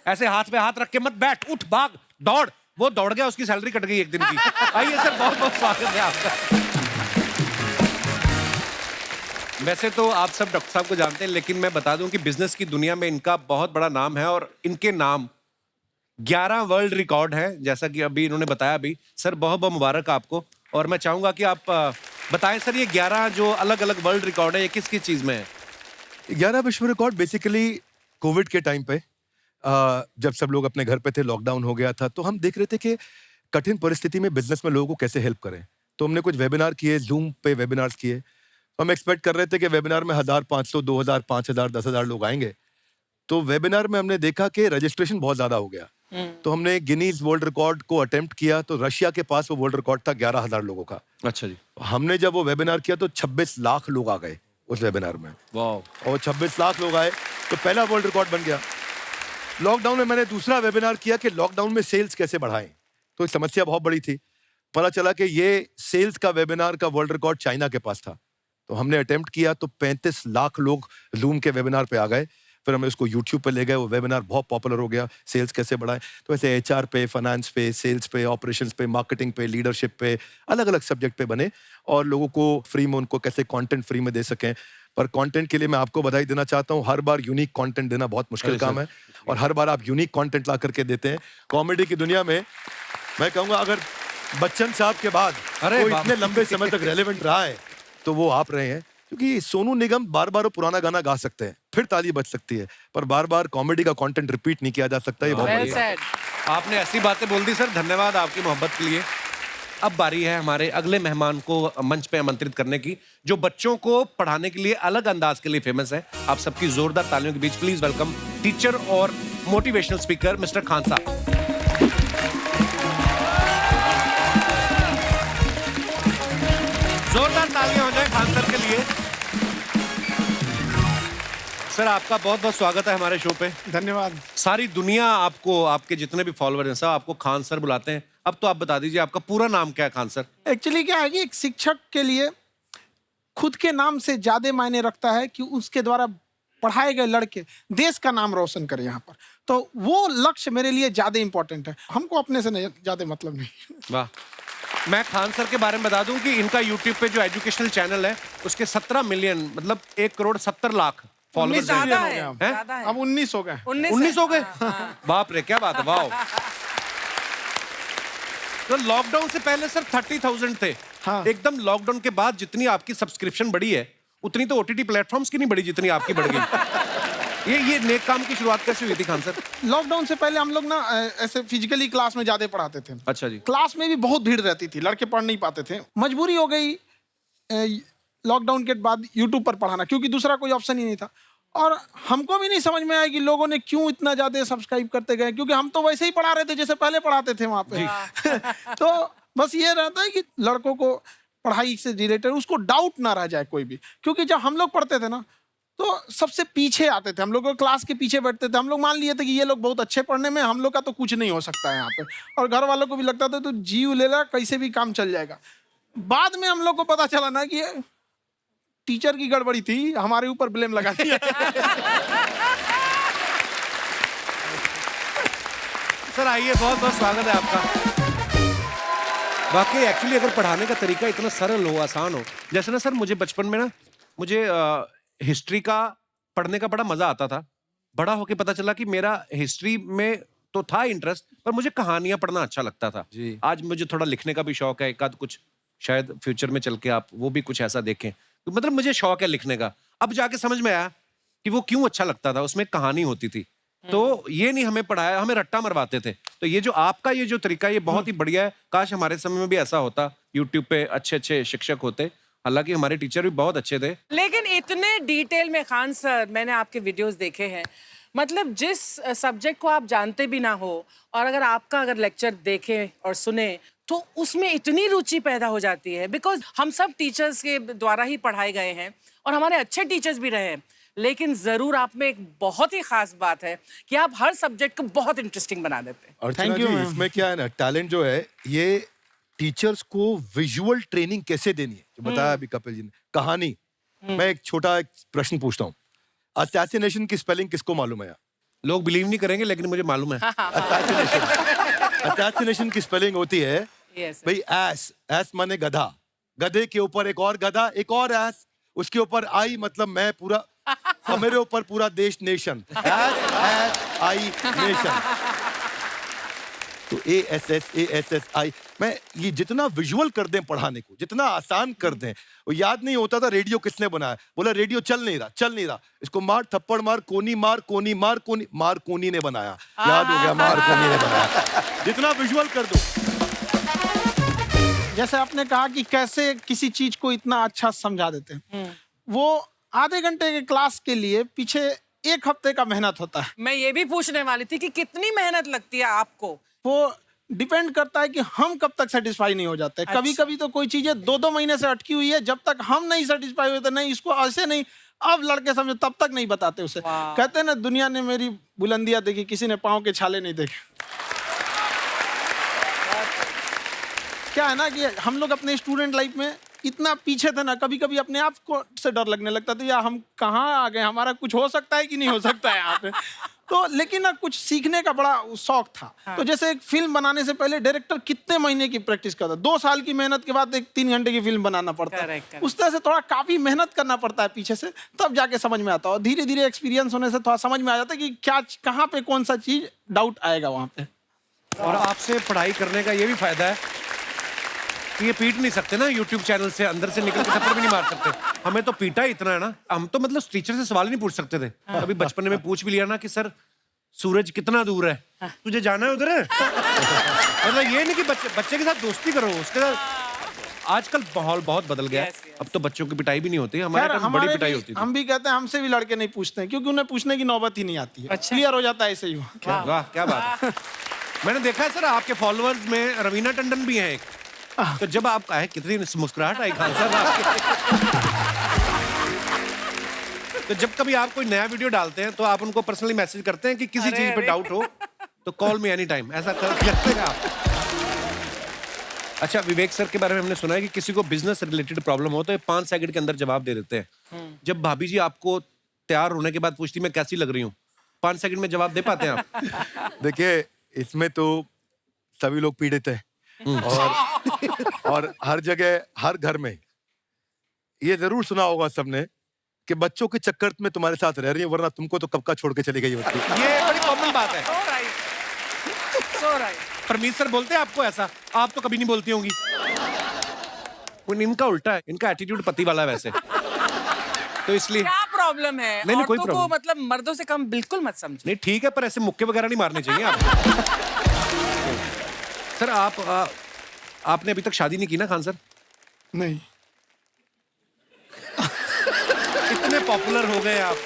ऐसे हाथ पे हाथ रख के मत बैठ, उठ भाग दौड़। वो दौड़ गया, उसकी सैलरी कट गई एक दिन की। आइए सर, बहुत बहुत स्वागत है आपका। वैसे तो आप सब डॉक्टर साहब को जानते हैं, लेकिन मैं बता दूं कि बिजनेस की दुनिया में इनका बहुत बड़ा नाम है और इनके नाम 11 वर्ल्ड रिकॉर्ड है, जैसा कि अभी इन्होंने बताया। अभी सर बहुत बहुत मुबारक आपको। और मैं चाहूंगा कि आप बताएं सर, ये 11 जो अलग अलग वर्ल्ड रिकॉर्ड है, ये किस किस चीज में है? 11 विश्व रिकॉर्ड बेसिकली कोविड के टाइम पे जब सब लोग अपने घर पे थे, लॉकडाउन हो गया था, तो हम देख रहे थे कि कठिन परिस्थिति में बिजनेस में लोगों को कैसे हेल्प करें। तो हमने कुछ वेबिनार किए, जूम पे वेबिनार्स किए। तो हम एक्सपेक्ट कर रहे थे कि वेबिनार में 1500, 2000, 5000, 10,000 लोग आएंगे। तो वेबिनार में हमने देखा कि रजिस्ट्रेशन बहुत ज्यादा हो गया। तो हमने गिनीज वर्ल्ड रिकॉर्ड को अटेम्प्ट किया, तो रशिया के पास वो वर्ल्ड रिकॉर्ड था 11,000 लोगों का। अच्छा जी। हमने जब वो वेबिनार किया तो 26 लाख लोग आ गए उस वेबिनार में। वाह। और 26 लाख लोग आए तो पहला वर्ल्ड रिकॉर्ड बन गया। लॉकडाउन में मैंने दूसरा वेबिनार किया कि लॉकडाउन में सेल्स कैसे बढ़ाएं। तो एक समस्या बहुत बड़ी थी। पता चला कि ये सेल्स का वेबिनार का वर्ल्ड रिकॉर्ड चाइना के पास था। तो हमने अटेम्प्ट किया तो 35 लाख लोग जूम के वेबिनार पे आ गए। फिर हम इसको यूट्यूब पे ले गए, वो वेबिनार बहुत पॉपुलर हो गया, सेल्स कैसे बढ़ाएं। तो ऐसे HR पे, फाइनेंस पे, सेल्स पे, ऑपरेशंस पे, मार्केटिंग पे, लीडरशिप पे, अलग अलग सब्जेक्ट पे बने और लोगों को फ्री में उनको कैसे कंटेंट फ्री में दे सकें। पर कंटेंट के लिए मैं आपको बधाई देना चाहता हूँ। हर बार यूनिक कंटेंट देना बहुत मुश्किल काम है और हर बार आप यूनिक कंटेंट ला करके देते हैं। कॉमेडी की दुनिया में मैं कहूँगा अगर बच्चन साहब के बाद कोई इतने लंबे समय तक रेलेवेंट रहा है तो वो आप रहे हैं। क्योंकि सोनू निगम बार बार वो पुराना गाना गा सकते हैं, फिर ताली बज सकती है, पर बार बार कॉमेडी का कंटेंट रिपीट नहीं किया जा सकता। ये बहुत Well बढ़िया है। said. आपने ऐसी बातें बोल दी सर, धन्यवाद आपकी मोहब्बत के लिए। अब बारी है हमारे अगले मेहमान को मंच पे आमंत्रित करने की, जो बच्चों को पढ़ाने के लिए अलग अंदाज के लिए फेमस है। आप सबकी जोरदार तालियों के बीच प्लीज वेलकम टीचर और मोटिवेशनल स्पीकर मिस्टर खान साहब। जोरदार तालियां हो जाए खान सर के लिए। सर आपका बहुत बहुत स्वागत है हमारे शो पे। धन्यवाद। सारी दुनिया आपको, आपके जितने भी फॉलोअर हैं सब आपको खान सर बुलाते हैं। अब तो आप बता दीजिए आपका पूरा नाम क्या है खान सर? एक्चुअली क्या है कि एक शिक्षक के लिए खुद के नाम से ज्यादा मायने रखता है कि उसके द्वारा पढ़ाए गए लड़के देश का नाम रोशन करें यहाँ पर। तो वो लक्ष्य मेरे लिए ज्यादा इंपॉर्टेंट है, हमको अपने से नहीं ज्यादा मतलब नहीं। वाह। मैं खान सर के बारे में बता दूं कि इनका यूट्यूब पे जो एजुकेशनल चैनल है उसके 17 मिलियन मतलब 1,70,00,000 फॉलोअर्स ज्यादा है, हैं। ज्यादा है। अब 19 हो गए। 19 हो गए? बाप रे, क्या बात है, वाह। तो लॉकडाउन से पहले सर 30,000 थे। हाँ। एकदम लॉकडाउन के बाद जितनी आपकी सब्सक्रिप्शन बढ़ी है उतनी तो OTT प्लेटफॉर्म्स की नहीं बढ़ी जितनी आपकी बढ़ गई। ये नेक काम की शुरुआत कैसे हुई थी खान सर? लॉकडाउन से पहले हम लोग ना ऐसे फिजिकली क्लास में ज्यादा पढ़ाते थे। अच्छा जी। क्लास में भी बहुत भीड़ रहती थी, लड़के पढ़ नहीं पाते थे। मजबूरी हो गई लॉकडाउन के बाद यूट्यूब पर पढ़ाना, क्योंकि दूसरा कोई ऑप्शन ही नहीं था। और हमको भी नहीं समझ में आया कि लोगों ने क्यों इतना ज्यादा सब्सक्राइब करते गए, क्योंकि हम तो वैसे ही पढ़ा रहे थे जैसे पहले पढ़ाते थे वहां पे। तो बस ये रहता है कि लड़कों को पढ़ाई से रिलेटेड उसको डाउट ना रह जाए कोई भी। क्योंकि जब हम लोग पढ़ते थे ना तो सबसे पीछे आते थे, हम लोग क्लास के पीछे बैठते थे। हम लोग मान लिए थे कि ये लोग बहुत अच्छे पढ़ने में, हम लोग का तो कुछ नहीं हो सकता है यहाँ पे। और घर वालों को भी लगता था तो जीव ले ला, कैसे भी काम चल जाएगा। बाद में हम लोग को पता चला ना कि टीचर की गड़बड़ी थी, हमारे ऊपर ब्लेम लगा दिया। सर आइए, बहुत बहुत स्वागत है आपका। वाकई एक्चुअली अगर पढ़ाने का तरीका इतना सरल हो, आसान हो, जैसे ना सर मुझे बचपन में ना मुझे हिस्ट्री का पढ़ने का बड़ा मजा आता था। बड़ा होके पता चला कि मेरा हिस्ट्री में तो था इंटरेस्ट, पर मुझे कहानियां पढ़ना अच्छा लगता था। आज मुझे थोड़ा लिखने का भी शौक है, एक आध कुछ शायद फ्यूचर में चल के आप वो भी कुछ ऐसा देखें। तो मतलब मुझे शौक है लिखने का। अब जाके समझ में आया कि वो क्यों अच्छा लगता था, उसमें कहानी होती थी। तो ये नहीं हमें पढ़ाया, हमें रट्टा मरवाते थे। तो ये जो आपका ये जो तरीका है ये बहुत ही बढ़िया है। काश हमारे समय में भी ऐसा होता, यूट्यूब पे अच्छे अच्छे शिक्षक होते। हालांकि हमारे टीचर भी बहुत अच्छे थे। लेकिन इतने डिटेल में खान सर, मैंने आपके वीडियोस देखे हैं, मतलब जिस सब्जेक्ट को आप जानते भी ना हो और अगर लेक्चर देखें और सुने तो उसमें इतनी रुचि पैदा हो जाती है। बिकॉज हम सब टीचर्स के द्वारा ही पढ़ाए गए हैं और हमारे अच्छे टीचर्स भी रहे हैं। लेकिन जरूर आप में एक बहुत ही खास बात है कि आप हर सब्जेक्ट को बहुत इंटरेस्टिंग बना देते हैं। अर्चना Thank you, जी, ma'am. इसमें क्या है ना, टैलेंट जो है ये टीचर्स को विजुअल ट्रेनिंग कैसे देनी है, जो बताया अभी कपिल जी ने, कहानी। मैं एक छोटा एक प्रश्न पूछता हूँ, असैसिनेशन की स्पेलिंग किसको मालूम है यार? लोग बिलीव नहीं करेंगे लेकिन मुझे मालूम है। असैसिनेशन की स्पेलिंग होती है Yes, भाई एस माने गधा, गधे के ऊपर एक और गधा, एक और एस, उसके ऊपर आई मतलब मैं पूरा, और मेरे ऊपर पूरा देश नेशन, एस आई नेशन। तो ASSASSI, मैं ये जितना विजुअल कर दें पढ़ाने को, जितना आसान कर दें, वो याद नहीं होता था रेडियो किसने बनाया, बोला रेडियो चल नहीं रहा, इसको मार थप्पड़ मार, कोनी मार, कोनी मार, कोनी मार, कोनी ने बनाया, याद हो गया, मार कोनी ने बनाया। जितना विजुअल कर दो। जैसे आपने कहा कि कैसे किसी चीज को इतना अच्छा समझा देते हैं, वो आधे घंटे के क्लास के लिए पीछे 1 हफ्ते का मेहनत होता है। मैं ये भी पूछने वाली थी कि कितनी मेहनत लगती है आपको। वो डिपेंड करता है कि हम कब तक सेटिस्फाई नहीं हो जाते। अच्छा। कभी कभी तो कोई चीजें 2-2 महीने से अटकी हुई है, जब तक हम नहीं सेटिस्फाई होते, नहीं इसको ऐसे नहीं, अब लड़के समझे, तब तक नहीं बताते उसे। वाह। कहते हैं ना, दुनिया ने मेरी बुलंदियां देखी, किसी ने पाँव के छाले नहीं देखे। क्या है ना कि हम लोग अपने स्टूडेंट लाइफ में इतना पीछे थे ना, कभी कभी अपने आप को से डर लगने लगता था, यार हम कहाँ आ गए, हमारा कुछ हो सकता है कि नहीं हो सकता है यहाँ पे। तो लेकिन ना कुछ सीखने का बड़ा शौक था। तो जैसे एक फिल्म बनाने से पहले डायरेक्टर कितने महीने की प्रैक्टिस करता है, 2 साल की मेहनत के बाद एक 3 घंटे की फिल्म बनाना पड़ता है। Correct, correct. उस तरह से थोड़ा काफी मेहनत करना पड़ता है पीछे से, तब जाके समझ में आता है। और धीरे धीरे एक्सपीरियंस होने से थोड़ा समझ में आ जाता है कि क्या, कहाँ पे कौन सा चीज डाउट आएगा वहाँ पे। और आपसे पढ़ाई करने का ये भी फायदा है कि ये पीट नहीं सकते ना यूट्यूब चैनल से, अंदर से निकल के थप्पड़ भी नहीं मार सकते। हमें तो पीटा इतना है ना, हम तो मतलब टीचर से सवाल ही नहीं पूछ सकते थे। अभी बचपन में पूछ भी लिया ना कि सर सूरज कितना दूर है, तुझे जाना है उधर है? मतलब ये नहीं कि बच्चे के साथ दोस्ती करो, उसके साथ। आजकल माहौल बहुत बदल गया है। Yes, yes. अब तो बच्चों की पिटाई भी नहीं होती, हमारे खैर, टाइम बड़ी पिटाई होती थी। हम भी कहते हैं, हमसे भी लड़के नहीं पूछते हैं, क्योंकि उन्हें पूछने की नौबत ही नहीं आती है। अच्छा। क्लियर हो जाता है ऐसे ही वो। वाह क्या बात है। मैंने देखा है सर आपके फॉलोअर्स में रवीना टंडन भी है एक, तो जब आप आए कितनी मुस्कुराहट आई खान साहब आपके। तो जब कभी आप कोई नया वीडियो डालते हैं तो आप उनको पर्सनली मैसेज करते हैं कि किसी अरे, चीज पे अरे। डाउट हो तो कॉल मी एनी टाइम, ऐसा करते हैं आप? अच्छा, विवेक सर के बारे में हमने सुना है कि किसी को बिजनेस रिलेटेड प्रॉब्लम हो तो ये 5 सेकंड के अंदर जवाब दे देते हैं। जब भाभी जी आपको तैयार होने के बाद पूछती मैं कैसी लग रही हूँ, 5 सेकंड में जवाब दे पाते हैं आप? देखिए, इसमें तो सभी लोग पीड़ित हैं, और हर जगह, हर घर में ये जरूर सुना होगा सबने कि बच्चों के चक्कर में तुम्हारे साथ रह रही है, वरना तुमको तो कब का छोड़ के चली गई होती। ये बड़ी कॉमन बात है। So right. So right. Parmeet sir बोलते हैं आपको ऐसा? आप तो कभी नहीं बोलती होंगी। इनका उल्टा है, इनका एटीट्यूड पति वाला है वैसे, तो इसलिए। क्या प्रॉब्लम है? नहीं, कोई औरतों को problem। मतलब मर्दों से कम बिल्कुल मत समझो। नहीं ठीक है, पर ऐसे मुक्के वगैरह नहीं मारने चाहिए आपको। सर आपने अभी तक शादी नहीं की ना खान सर? नहीं, इतने पॉपुलर हो गए आप,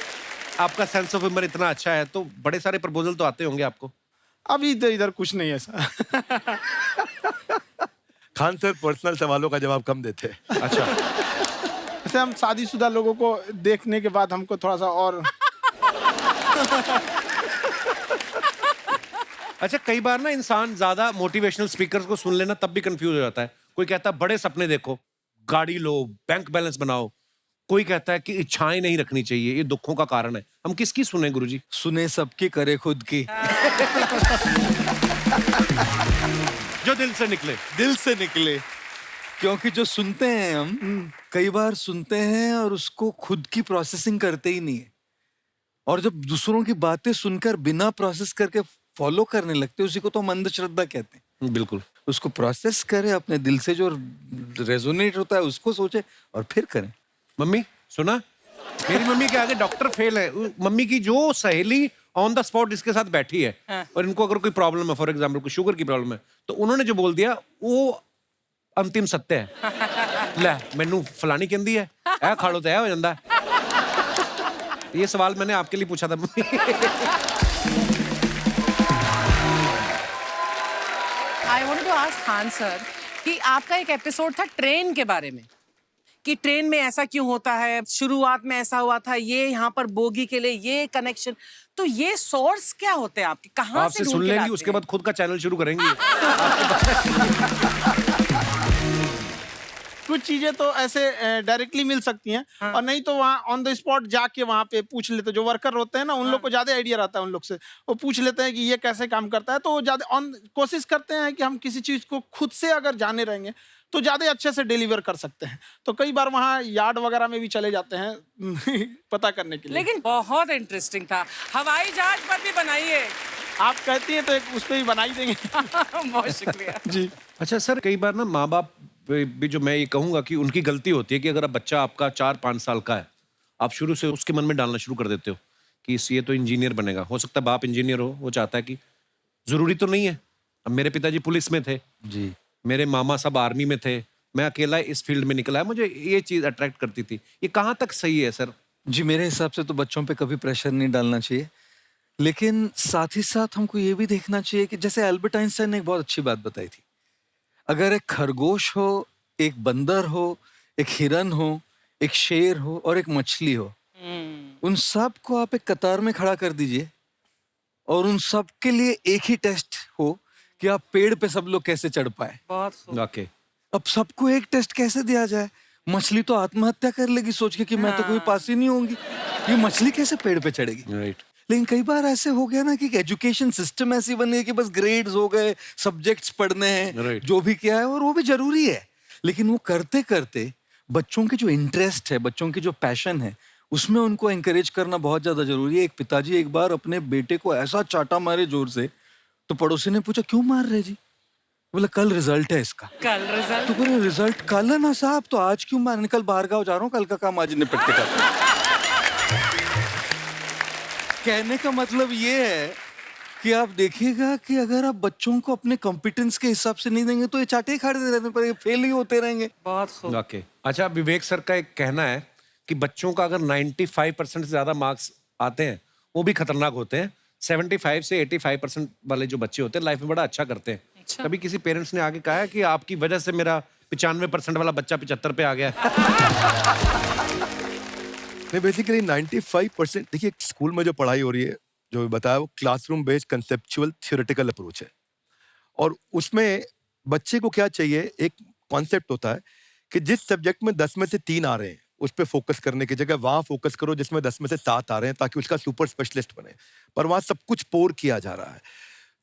आपका सेंस ऑफ ह्यूमर इतना अच्छा है, तो बड़े सारे प्रपोजल तो आते होंगे आपको। अभी तो इधर कुछ नहीं है सर। खान सर पर्सनल सवालों का जवाब कम देते हैं। अच्छा, वैसे हम शादीशुदा लोगों को देखने के बाद हमको थोड़ा सा और अच्छा कई बार ना इंसान ज्यादा मोटिवेशनल स्पीकर्स को सुन लेना तब भी कंफ्यूज हो जाता है। कोई कहता है बड़े सपने देखो, गाड़ी लो, बैंक बैलेंस बनाओ। कोई कहता है कि इच्छाएं नहीं रखनी चाहिए, ये दुखों का कारण है। हम किसकी सुने गुरुजी? सुने सबकी, करे खुद की। जो दिल से निकले। दिल से निकले। क्योंकि जो सुनते हैं हम, कई बार सुनते हैं और उसको खुद की प्रोसेसिंग करते ही नहीं है, और जब दूसरों की बातें सुनकर बिना प्रोसेस करके फॉलो करने लगते हैं, उसी को तो हम अंधश्रद्धा कहते हैं। बिल्कुल। उसको प्रोसेस करें, अपने दिल से जो रेजोनेट होता है उसको सोचे और फिर करें। मम्मी सुना, मेरी मम्मी के आगे डॉक्टर फेल है। मम्मी की जो सहेली ऑन द स्पॉट इसके साथ बैठी है, और इनको अगर कोई प्रॉब्लम है, फॉर एग्जाम्पल कोई शुगर की प्रॉब्लम है, तो उन्होंने जो बोल दिया वो अंतिम सत्य है। ले मैनू फलानी कहती है, ऐ खाड़ो तो ऐ हो जाता है। ये सवाल मैंने आपके लिए पूछा था mummy. I wanted to ask Khan sir कि आपका एक एपिसोड था ट्रेन के बारे में, कि ट्रेन में ऐसा क्यों होता है, शुरुआत में ऐसा हुआ था, ये यहाँ पर बोगी के लिए ये कनेक्शन, तो ये सोर्स क्या होते हैं आपके, कहाँ आपसे से ढूंढ सुन के लेंगी, लाते उसके हैं? बाद खुद का चैनल शुरू करेंगी। कुछ चीजें तो ऐसे डायरेक्टली मिल सकती हैं और नहीं तो वहाँ ऑन द स्पॉट जाके वहाँ पे पूछ लेते, जो वर्कर होते हैं ना उन लोग को ज्यादा आइडिया रहता है, उन लोग से वो पूछ लेते हैं कि ये कैसे काम करता है, तो वो ज्यादा ऑन कोशिश करते हैं कि हम किसी चीज को खुद से अगर जाने रहेंगे तो ज्यादा अच्छे से डिलीवर कर सकते हैं। तो कई बार वहाँ यार्ड वगैरह में भी चले जाते हैं पता करने के लिए। लेकिन बहुत इंटरेस्टिंग था, हवाई जहाज पर भी बनाइए। आप कहती हैं तो एक उस पर भी बना ही देंगे। बहुत शुक्रिया। जी। अच्छा सर, कई बार ना माँ बाप भी, जो मैं ये कहूंगा कि उनकी गलती होती है कि अगर अब बच्चा आपका 4-5 साल का है, आप शुरू से उसके मन में डालना शुरू कर देते हो कि ये तो इंजीनियर बनेगा। हो सकता है बाप इंजीनियर हो, वो चाहता है कि जरूरी तो नहीं है। अब मेरे पिताजी पुलिस में थे जी, मेरे मामा सब आर्मी में थे, मैं अकेला इस फील्ड में निकला है, मुझे ये चीज अट्रैक्ट करती थी। ये कहाँ तक सही है सर? जी, मेरे हिसाब से तो बच्चों पे कभी प्रेशर नहीं डालना चाहिए, लेकिन साथ ही साथ हमको ये भी देखना चाहिए कि जैसे अल्बर्ट आइंस्टाइन ने एक बहुत अच्छी बात बताई थी, अगर एक खरगोश हो, एक बंदर हो, एक हिरन हो, एक शेर हो और एक मछली हो, उन सब को आप एक कतार में खड़ा कर दीजिए और उन सब के लिए एक ही टेस्ट हो कि आप पेड़ पे सब लोग कैसे चढ़ पाए। बहुत खूब। ओके, अब सबको एक टेस्ट कैसे दिया जाए? मछली तो आत्महत्या कर लेगी सोच के कि मैं तो कोई पास ही नहीं होंगी, ये मछली कैसे पेड़ पे चढ़ेगी? राइट। लेकिन कई बार ऐसे हो गया ना कि एजुकेशन सिस्टम ऐसी बन गई कि बस ग्रेड्स हो गए, सब्जेक्ट्स पढ़ने हैं, Right. जो भी किया है, और वो भी जरूरी है, लेकिन वो करते करते बच्चों के जो इंटरेस्ट है, बच्चों की जो पैशन है, उसमें उनको एंकरेज करना बहुत ज्यादा जरूरी है। एक पिताजी एक बार अपने बेटे को ऐसा चाटा मारे जोर से, तो पड़ोसी ने पूछा क्यों मार रहे जी? बोला कल रिजल्ट है इसका। कल रिजल्ट? तो बोले रिजल्ट कल है ना साहब, तो आज क्यों मारने? कल बाहर गाँव जा रहा हूँ, कल का काम आज निपट के करता। कहने का मतलब ये है कि आप देखिएगा कि अगर आप बच्चों को अपने कॉम्पिटेंस के हिसाब से नहीं देंगे तो ये चाटे ही खाते रहने पर फेल ही होते रहेंगे। बहुत खूब। ओके। अच्छा, विवेक सर का एक कहना है कि बच्चों का अगर 95% से ज्यादा मार्क्स आते हैं वो भी खतरनाक होते हैं। 75 से 85% वाले जो बच्चे होते हैं लाइफ में बड़ा अच्छा करते हैं। अच्छा। कभी किसी पेरेंट्स ने आगे कहा है कि आपकी वजह से मेरा 95% वाला बच्चा 75 पे आ गया? नहीं, बेसिकली 95%, देखिए स्कूल में जो पढ़ाई हो रही है, जो बताया, वो classroom based conceptual theoretical approach है, और उसमें बच्चे को क्या चाहिए, एक कॉन्सेप्ट होता है कि जिस सब्जेक्ट में 10 में से 3 आ रहे हैं उस पर फोकस करने की जगह वहां फोकस करो जिसमें 10 में से 7 आ रहे हैं, ताकि उसका सुपर स्पेशलिस्ट बने। पर वहां सब कुछ पोर किया जा रहा है,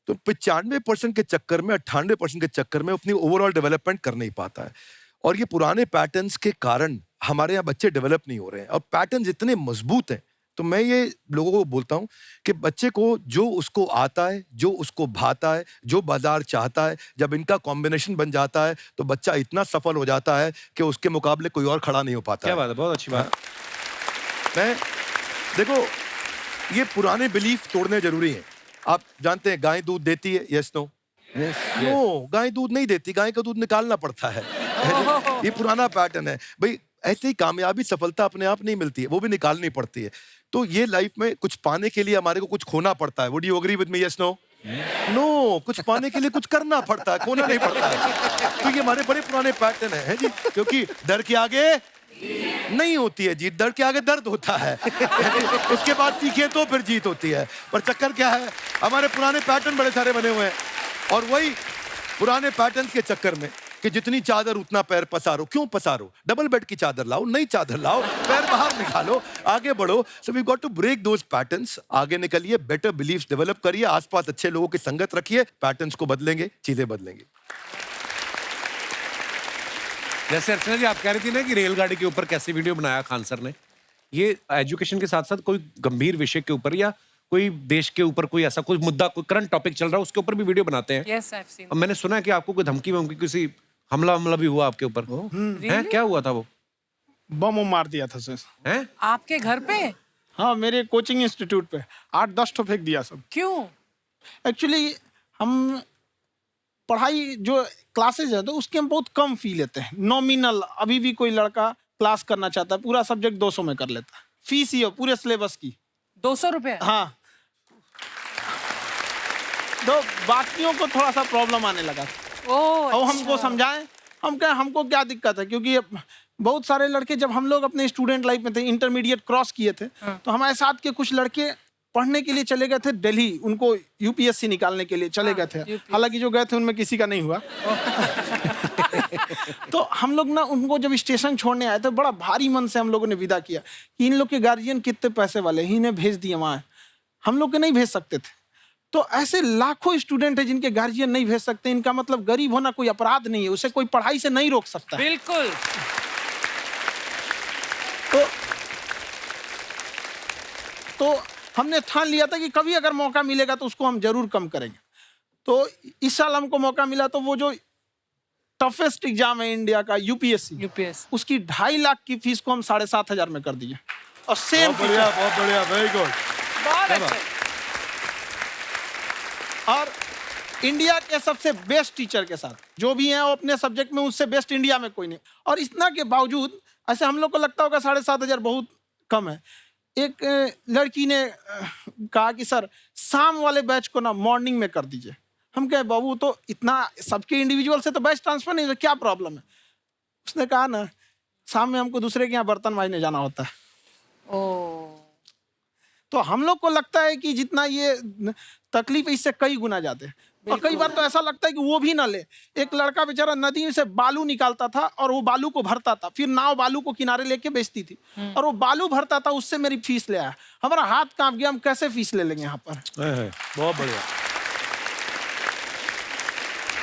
तो 95% के चक्कर में, 98% के चक्कर में अपनी ओवरऑल डेवलपमेंट कर नहीं पाता है। और ये पुराने पैटर्न्स के कारण हमारे यहाँ बच्चे डेवलप नहीं हो रहे हैं, और पैटर्न्स इतने मजबूत हैं। तो मैं ये लोगों को बोलता हूँ कि बच्चे को जो उसको आता है, जो उसको भाता है, जो बाजार चाहता है, जब इनका कॉम्बिनेशन बन जाता है तो बच्चा इतना सफल हो जाता है कि उसके मुकाबले कोई और खड़ा नहीं हो पाता। क्या बात है, बहुत अच्छी बात। मैं देखो, ये पुराने बिलीफ तोड़ने जरूरी हैं। आप जानते हैं गाय दूध देती है, यस नो? नो, गाय दूध नहीं देती, गाय का दूध निकालना पड़ता है। ये पुराना पैटर्न है भाई। ऐसे ही कामयाबी, सफलता अपने आप नहीं मिलती है, वो भी निकालनी पड़ती है। तो ये लाइफ में कुछ पाने के लिए हमारे को कुछ खोना पड़ता है। Would you agree with me, yes no? No, कुछ पाने के लिए कुछ करना पड़ता है, खोना नहीं पड़ता है। तो ये हमारे बड़े पुराने पैटर्न है जी, क्योंकि डर के आगे नहीं होती है जीत, डर के आगे दर्द होता है। उसके बाद सीखे तो फिर जीत होती है। पर चक्कर क्या है, हमारे पुराने पैटर्न बड़े सारे बने हुए हैं, और वही पुराने पैटर्न के चक्कर में कि जितनी चादर उतना पैर पसारो। क्यों पसारो? डबल बेड की चादर लाओ, नई चादर लाओ, पैर बाहर निकालो, आगे बढ़ो। So we got to break those patterns. आगे निकलिए, बेटर बिलीफ्स डेवलप करिए, आसपास अच्छे लोगों की संगत रखिए, पैटर्न्स को बदलेंगे, चीजें बदलेंगी। जैसे अर्चना जी आप कह रही थी ना कि रेलगाड़ी के ऊपर कैसे वीडियो बनाया खान सर ने, ये एजुकेशन के साथ साथ कोई गंभीर विषय के ऊपर या कोई देश के ऊपर कोई ऐसा कोई मुद्दा, कोई करंट टॉपिक चल रहा है उसके ऊपर भी वीडियो बनाते हैं। Yes, I've seen. अब मैंने सुना है कि आपको कोई धमकी वमकी, किसी हमला भी हुआ आपके ऊपर, हैं? क्या हुआ था वो? बम मार दिया था सर। हैं? आपके घर पे? हाँ, मेरे कोचिंग इंस्टीट्यूट पे 8-10 ठो फेंक दिया सब। क्यों? एक्चुअली हम पढ़ाई जो क्लासेज है तो उसके हम बहुत कम फी लेते हैं, नॉमिनल। अभी भी कोई लड़का क्लास करना चाहता है, पूरा सब्जेक्ट 200 में कर लेता है, फीस ही हो पूरे सिलेबस की 200 रुपए? हाँ। तो बाकियों को थोड़ा सा प्रॉब्लम आने लगा, और हमको समझाएं, हम कहे हमको क्या दिक्कत है, क्योंकि बहुत सारे लड़के जब हम लोग अपने स्टूडेंट लाइफ में थे, इंटरमीडिएट क्रॉस किए थे, तो हमारे साथ के कुछ लड़के पढ़ने के लिए चले गए थे दिल्ली, उनको यूपीएससी निकालने के लिए चले गए थे। हालांकि जो गए थे उनमें किसी का नहीं हुआ। तो हम लोग ना उनको जब स्टेशन छोड़ने आए थे, बड़ा भारी मन से हम लोगों ने विदा किया कि इन लोग के गार्जियन कितने पैसे वाले हैं, इन्हें भेज दिए वहाँ, हम लोग के नहीं भेज सकते थे। तो ऐसे लाखों स्टूडेंट हैं जिनके गार्जियन नहीं भेज सकते। इनका मतलब गरीब होना कोई अपराध नहीं है, उसे कोई पढ़ाई से नहीं रोक सकता। बिल्कुल। तो हमने ठान लिया था कि कभी अगर मौका मिलेगा तो उसको हम जरूर कम करेंगे। तो इस साल हमको मौका मिला, तो वो जो टफेस्ट एग्जाम है इंडिया का, यूपीएससी, उसकी 2.5 लाख की फीस को हम 7,500 में कर दिए। और सेम बहुत बढ़िया, वेरी गुड। बहुत अच्छे। और इंडिया के सबसे बेस्ट टीचर के साथ जो भी हैं वो अपने सब्जेक्ट में उससे बेस्ट इंडिया में कोई नहीं। और इतना के बावजूद ऐसे हम लोग को लगता होगा 7,500 बहुत कम है। एक लड़की ने कहा कि सर शाम वाले बैच को ना मॉर्निंग में कर दीजिए। हम कहे बाबू तो इतना सबके इंडिविजुअल से तो बैच ट्रांसफर नहीं, क्या प्रॉब्लम है? उसने कहा ना शाम में हमको दूसरे के यहाँ बर्तन मांजने जाना होता है। तो हम लोग को लगता है कि जितना ये तकलीफ इससे कई गुना ज्यादा है। और कई बार तो ऐसा लगता है कि वो भी ना ले। एक लड़का बेचारा नदी से बालू निकालता था और वो बालू को भरता था, फिर नाव बालू को किनारे लेके बेचती थी, और वो बालू भरता था, उससे मेरी फीस ले आया। हमारा हाथ कांप गया, हम कैसे फीस ले लेंगे यहाँ पर। बहुत बढ़िया।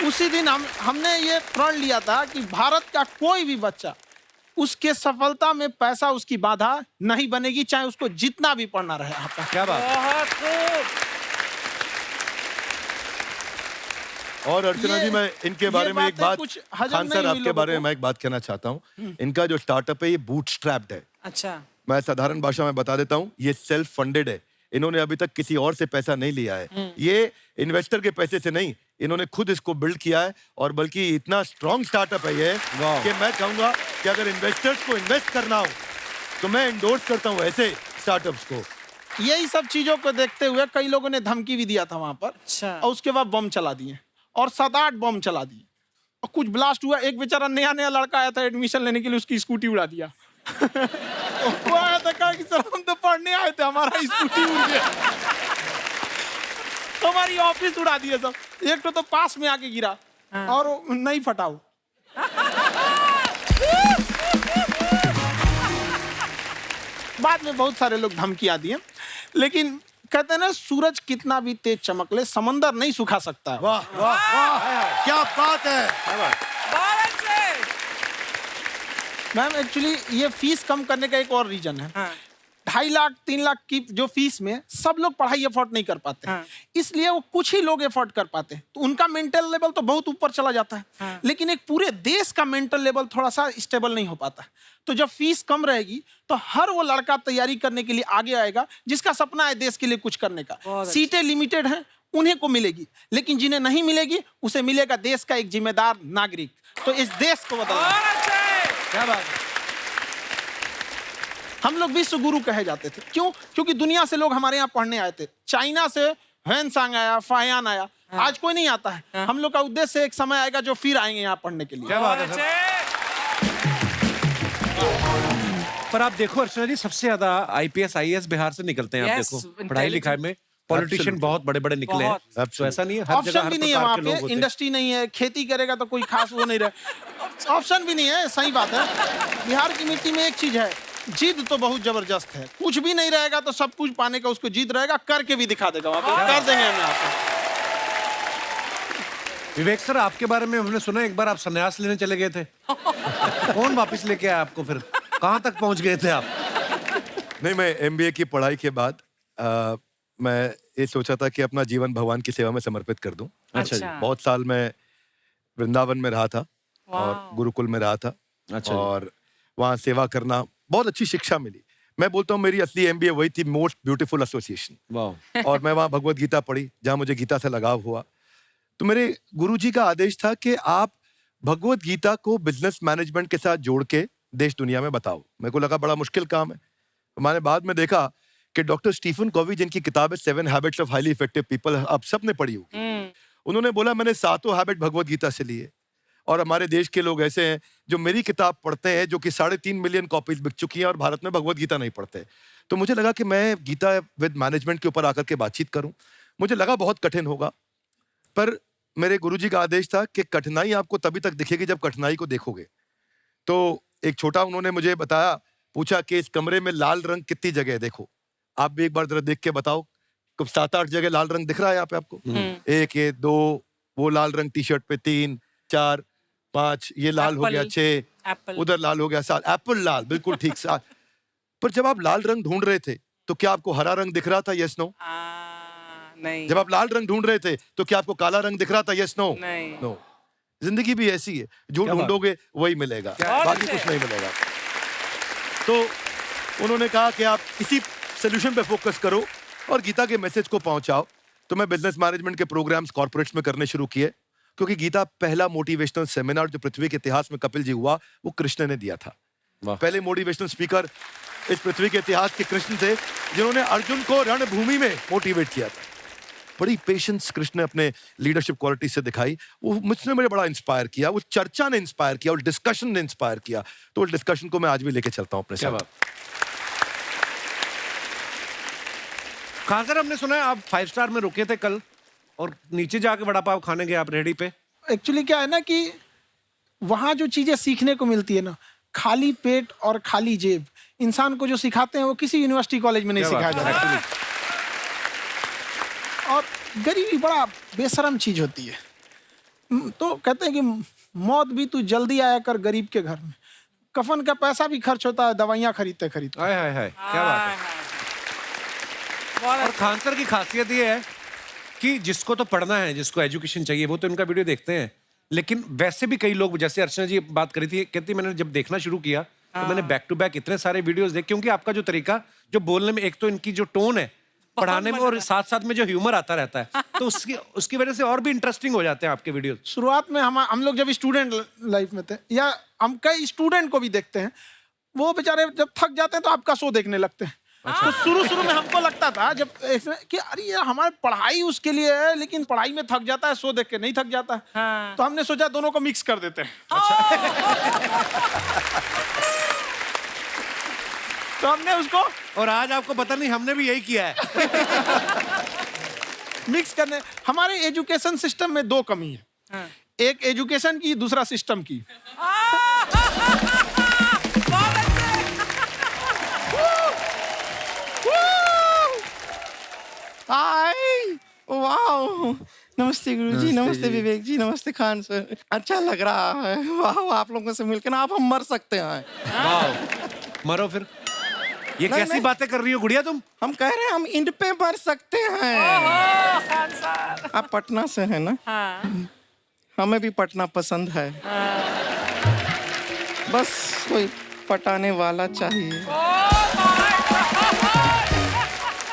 उसी दिन हमने ये प्रण लिया था कि भारत का कोई भी बच्चा उसके सफलता में पैसा उसकी बाधा नहीं बनेगी, चाहे उसको जितना भी पढ़ना रहे यहाँ पर। क्या बात। बहुत खूब। और अर्चना जी, मैं इनके बारे में एक बात, खान सर आपके बारे में मैं एक बात कहना चाहता हूँ। इनका जो स्टार्टअप है ये बूटस्ट्रैप्ड है। अच्छा। मैं साधारण भाषा में बता देता हूँ, ये सेल्फ फंडेड है। इन्होंने अभी तक किसी और से पैसा नहीं लिया है, ये इन्वेस्टर के पैसे से नहीं, इन्होंने खुद इसको बिल्ड किया है। और बल्कि इतना स्ट्रॉन्ग स्टार्टअप है ये कि मैं कहूंगा कि अगर इन्वेस्टर्स को इन्वेस्ट करना हो तो मैं इंडोर्स करता हूँ ऐसे स्टार्टअप्स को। यही सब चीजों को देखते हुए कई लोगों ने धमकी भी दिया था वहां पर। अच्छा। और उसके बाद बम चला दिए, और 7-8 बम चला दिए, और कुछ ब्लास्ट हुआ। एक बेचारा नया लड़का आया था एडमिशन लेने के लिए, उसकी स्कूटी उड़ा दिया। वो आया था, कहा कि सर हम तो पढ़ने आए थे, हमारा स्कूटी उड़ गया। हमारी ऑफिस उड़ा दिए सब। एक तो पास में आके गिरा, और नहीं फटा वो। बाद में बहुत सारे लोग धमकियां दिए, लेकिन कहते हैं ना सूरज कितना भी तेज चमक ले समंदर नहीं सुखा सकता। वाह वाह वाह, क्या बात है। मैम एक्चुअली ये फीस कम करने का एक और रीजन है। 2.5 लाख 3 लाख की जो फीस में सब लोग पढ़ाई अफोर्ड नहीं कर पाते, इसलिए वो कुछ ही लोग अफोर्ड कर पाते हैं, तो उनका मेंटल लेवल तो बहुत ऊपर चला जाता है। लेकिन एक पूरे देश का मेंटल लेवल थोड़ा सा स्टेबल नहीं हो पाता। तो जब फीस कम रहेगी तो हर वो लड़का तैयारी करने के लिए आगे आएगा जिसका सपना है देश के लिए कुछ करने का। सीटें लिमिटेड हैं, उन्हें को मिलेगी, लेकिन जिन्हें नहीं मिलेगी उसे मिलेगा देश का एक जिम्मेदार नागरिक। तो इस देश को बदलना। क्या बात है। हम लोग विश्व गुरु कहे जाते थे, क्यों? क्योंकि दुनिया से लोग हमारे यहाँ पढ़ने आए थे। चाइना से ह्वेनसांग आया, फायान आया, आज कोई नहीं आता है। हम लोग का उद्देश्य एक समय आएगा जो फिर आएंगे यहाँ पढ़ने के लिए। क्या बात है सर। पर आप देखो अर्चना जी, सबसे ज्यादा आईपीएस आईएएस बिहार से निकलते हैं। आप Yes, देखो पढ़ाई लिखाई में पॉलिटिशियन बहुत बड़े बड़े निकले हैं। तो ऐसा नहीं है, हर जगह ऑप्शन भी नहीं है वहाँ पे, इंडस्ट्री नहीं है, खेती करेगा तो कोई खास वो नहीं रहे, ऑप्शन भी नहीं है। सही बात है। बिहार की मिट्टी में एक चीज है, जिद तो बहुत जबरदस्त है। कुछ भी नहीं रहेगा तो सब कुछ पाने का उसको जिद रहेगा, करके भी दिखा देगा। वहाँ पे कर देंगे हम यहाँ पे। विवेक सर, आपके बारे में हमने सुना एक बार आप संन्यास लेने चले गए थे। कौन वापस लेके आया आपको? फिर कहाँ तक पहुंच गए थे आप? नहीं, मैं एमबीए की पढ़ाई के बाद मैं ये सोचा था कि अपना जीवन भगवान की सेवा में समर्पित कर दूं। अच्छा जी। बहुत साल मैं वृंदावन में रहा था और गुरुकुल में रहा था। अच्छा। और वहाँ सेवा करना, बहुत अच्छी शिक्षा मिली। मैं बोलता हूँ मेरी असली एमबीए वही थी, मोस्ट ब्यूटीफुल एसोसिएशन। वाह। और मैं वहाँ भगवत गीता पढ़ी, जहाँ मुझे गीता से लगाव हुआ। तो मेरे गुरुजी का आदेश था कि आप भगवत गीता को बिजनेस मैनेजमेंट के साथ जोड़ के देश दुनिया में बताओ। मेरे को लगा बड़ा मुश्किल काम है। मैंने बाद में देखा कि डॉक्टर स्टीफन कॉवी, जिनकी किताब है 7 habits of highly effective people, आप सबने पढ़ी होगी। उन्होंने बोला मैंने 7 हैबिट भगवत गीता से लिए और हमारे देश के लोग ऐसे हैं जो मेरी किताब पढ़ते हैं, जो कि 3.5 मिलियन कॉपीज बिक चुकी हैं, और भारत में भगवत गीता नहीं पढ़ते। तो मुझे लगा कि मैं गीता विद मैनेजमेंट के ऊपर आकर के बातचीत करूं। मुझे लगा बहुत कठिन होगा, पर मेरे गुरुजी का आदेश था कि कठिनाई आपको तभी तक दिखेगी जब कठिनाई को देखोगे। तो एक छोटा उन्होंने मुझे बताया, पूछा कि इस कमरे में लाल रंग कितनी जगह है, देखो आप भी एक बार जरा देख के बताओ। 7-8 जगह लाल रंग दिख रहा है यहाँ पे आपको? 1 ये 2, वो लाल रंग टी शर्ट पे 3 4 5, ये लाल हो गया 6, उधर लाल हो गया 7, एप्पल लाल, बिल्कुल ठीक 7। पर जब आप लाल रंग ढूंढ रहे थे तो क्या आपको हरा रंग दिख रहा था? Yes no? नहीं। जब आप लाल रंग ढूंढ रहे थे तो क्या आपको काला रंग दिख रहा था? Yes no? नहीं। नो। जिंदगी भी ऐसी है, जो ढूंढोगे वही मिलेगा, बाकी कुछ नहीं मिलेगा। तो उन्होंने कहा कि आप इसी सोल्यूशन पे फोकस करो और गीता के मैसेज को पहुंचाओ। तो मैं बिजनेस मैनेजमेंट के प्रोग्राम्स कॉर्पोरेट्स में करने शुरू किए, क्योंकि गीता पहला मोटिवेशनल सेमिनार जो पृथ्वी के इतिहास में कपिल जी हुआ, वो कृष्ण ने दिया था। पहले मोटिवेशनल स्पीकर इस पृथ्वी के इतिहास के कृष्ण थे, जिन्होंने अर्जुन को रणभूमि में मोटिवेट किया था। बड़ी पेशेंस कृष्ण ने अपने लीडरशिप क्वालिटी से दिखाई। वो मुझसे मुझे बड़ा इंस्पायर किया, वो चर्चा ने इंस्पायर किया, वो डिस्कशन ने इंस्पायर किया। तो उस डिस्कशन को मैं आज भी लेके चलता हूं अपने साथ। खान सर, हमने सुना है आप 5 स्टार में रुके थे कल और नीचे जाके वड़ा पाव खाने गए आप रेहड़ी पे। एक्चुअली क्या है ना कि वहाँ जो चीजें सीखने को मिलती है ना, खाली पेट और खाली जेब इंसान को जो सिखाते हैं वो किसी यूनिवर्सिटी कॉलेज में नहीं सिखाया जाता। और गरीबी बड़ा बेशरम चीज होती है। तो कहते हैं कि मौत भी तू जल्दी आया कर गरीब के घर में। कफन का पैसा भी खर्च होता है दवाइयाँ खरीदते खरीदते। हाय हाय हाय, क्या बात है। और खान सर की खासियत ये है कि जिसको तो पढ़ना है, जिसको एजुकेशन चाहिए, वो तो इनका वीडियो देखते हैं। लेकिन वैसे भी कई लोग, जैसे अर्चना जी बात करी थी, कहती मैंने जब देखना शुरू किया तो मैंने बैक टू बैक इतने सारे वीडियोस देखे, क्योंकि आपका जो तरीका जो बोलने में, एक तो इनकी जो टोन है पढ़ाने में, और साथ साथ में जो ह्यूमर आता रहता है, तो उसकी वजह से और भी इंटरेस्टिंग हो जाते हैं आपके वीडियो। शुरुआत में हम लोग जब स्टूडेंट लाइफ में थे, या हम कई स्टूडेंट को भी देखते हैं, वो बेचारे जब थक जाते हैं तो आपका शो देखने लगते हैं। तो शुरू में हमको लगता था जब कि अरे ये हमारी पढ़ाई उसके लिए है, लेकिन पढ़ाई में थक जाता है, शो देख के नहीं थक जाता है। हाँ। तो हमने सोचा दोनों को मिक्स कर देते हैं। तो हमने उसको, और आज आपको पता नहीं हमने भी यही किया है। मिक्स करने। हमारे एजुकेशन सिस्टम में 2 कमी है। हाँ। एक एजुकेशन की, दूसरा सिस्टम की। हाय, वाओ, नमस्ते गुरुजी, नमस्ते विवेक जी, नमस्ते खान सर। अच्छा लग रहा है, वाह, आप लोगों से मिलकर ना अब हम मर सकते हैं। वाह, मरो फिर। ये नहीं, कैसी बातें कर रही हो गुड़िया तुम? हम कह रहे हैं हम इंड पे मर सकते हैं। आप पटना से हैं ना? हाँ। हमें भी पटना पसंद है। बस कोई पटाने वाला चाहिए।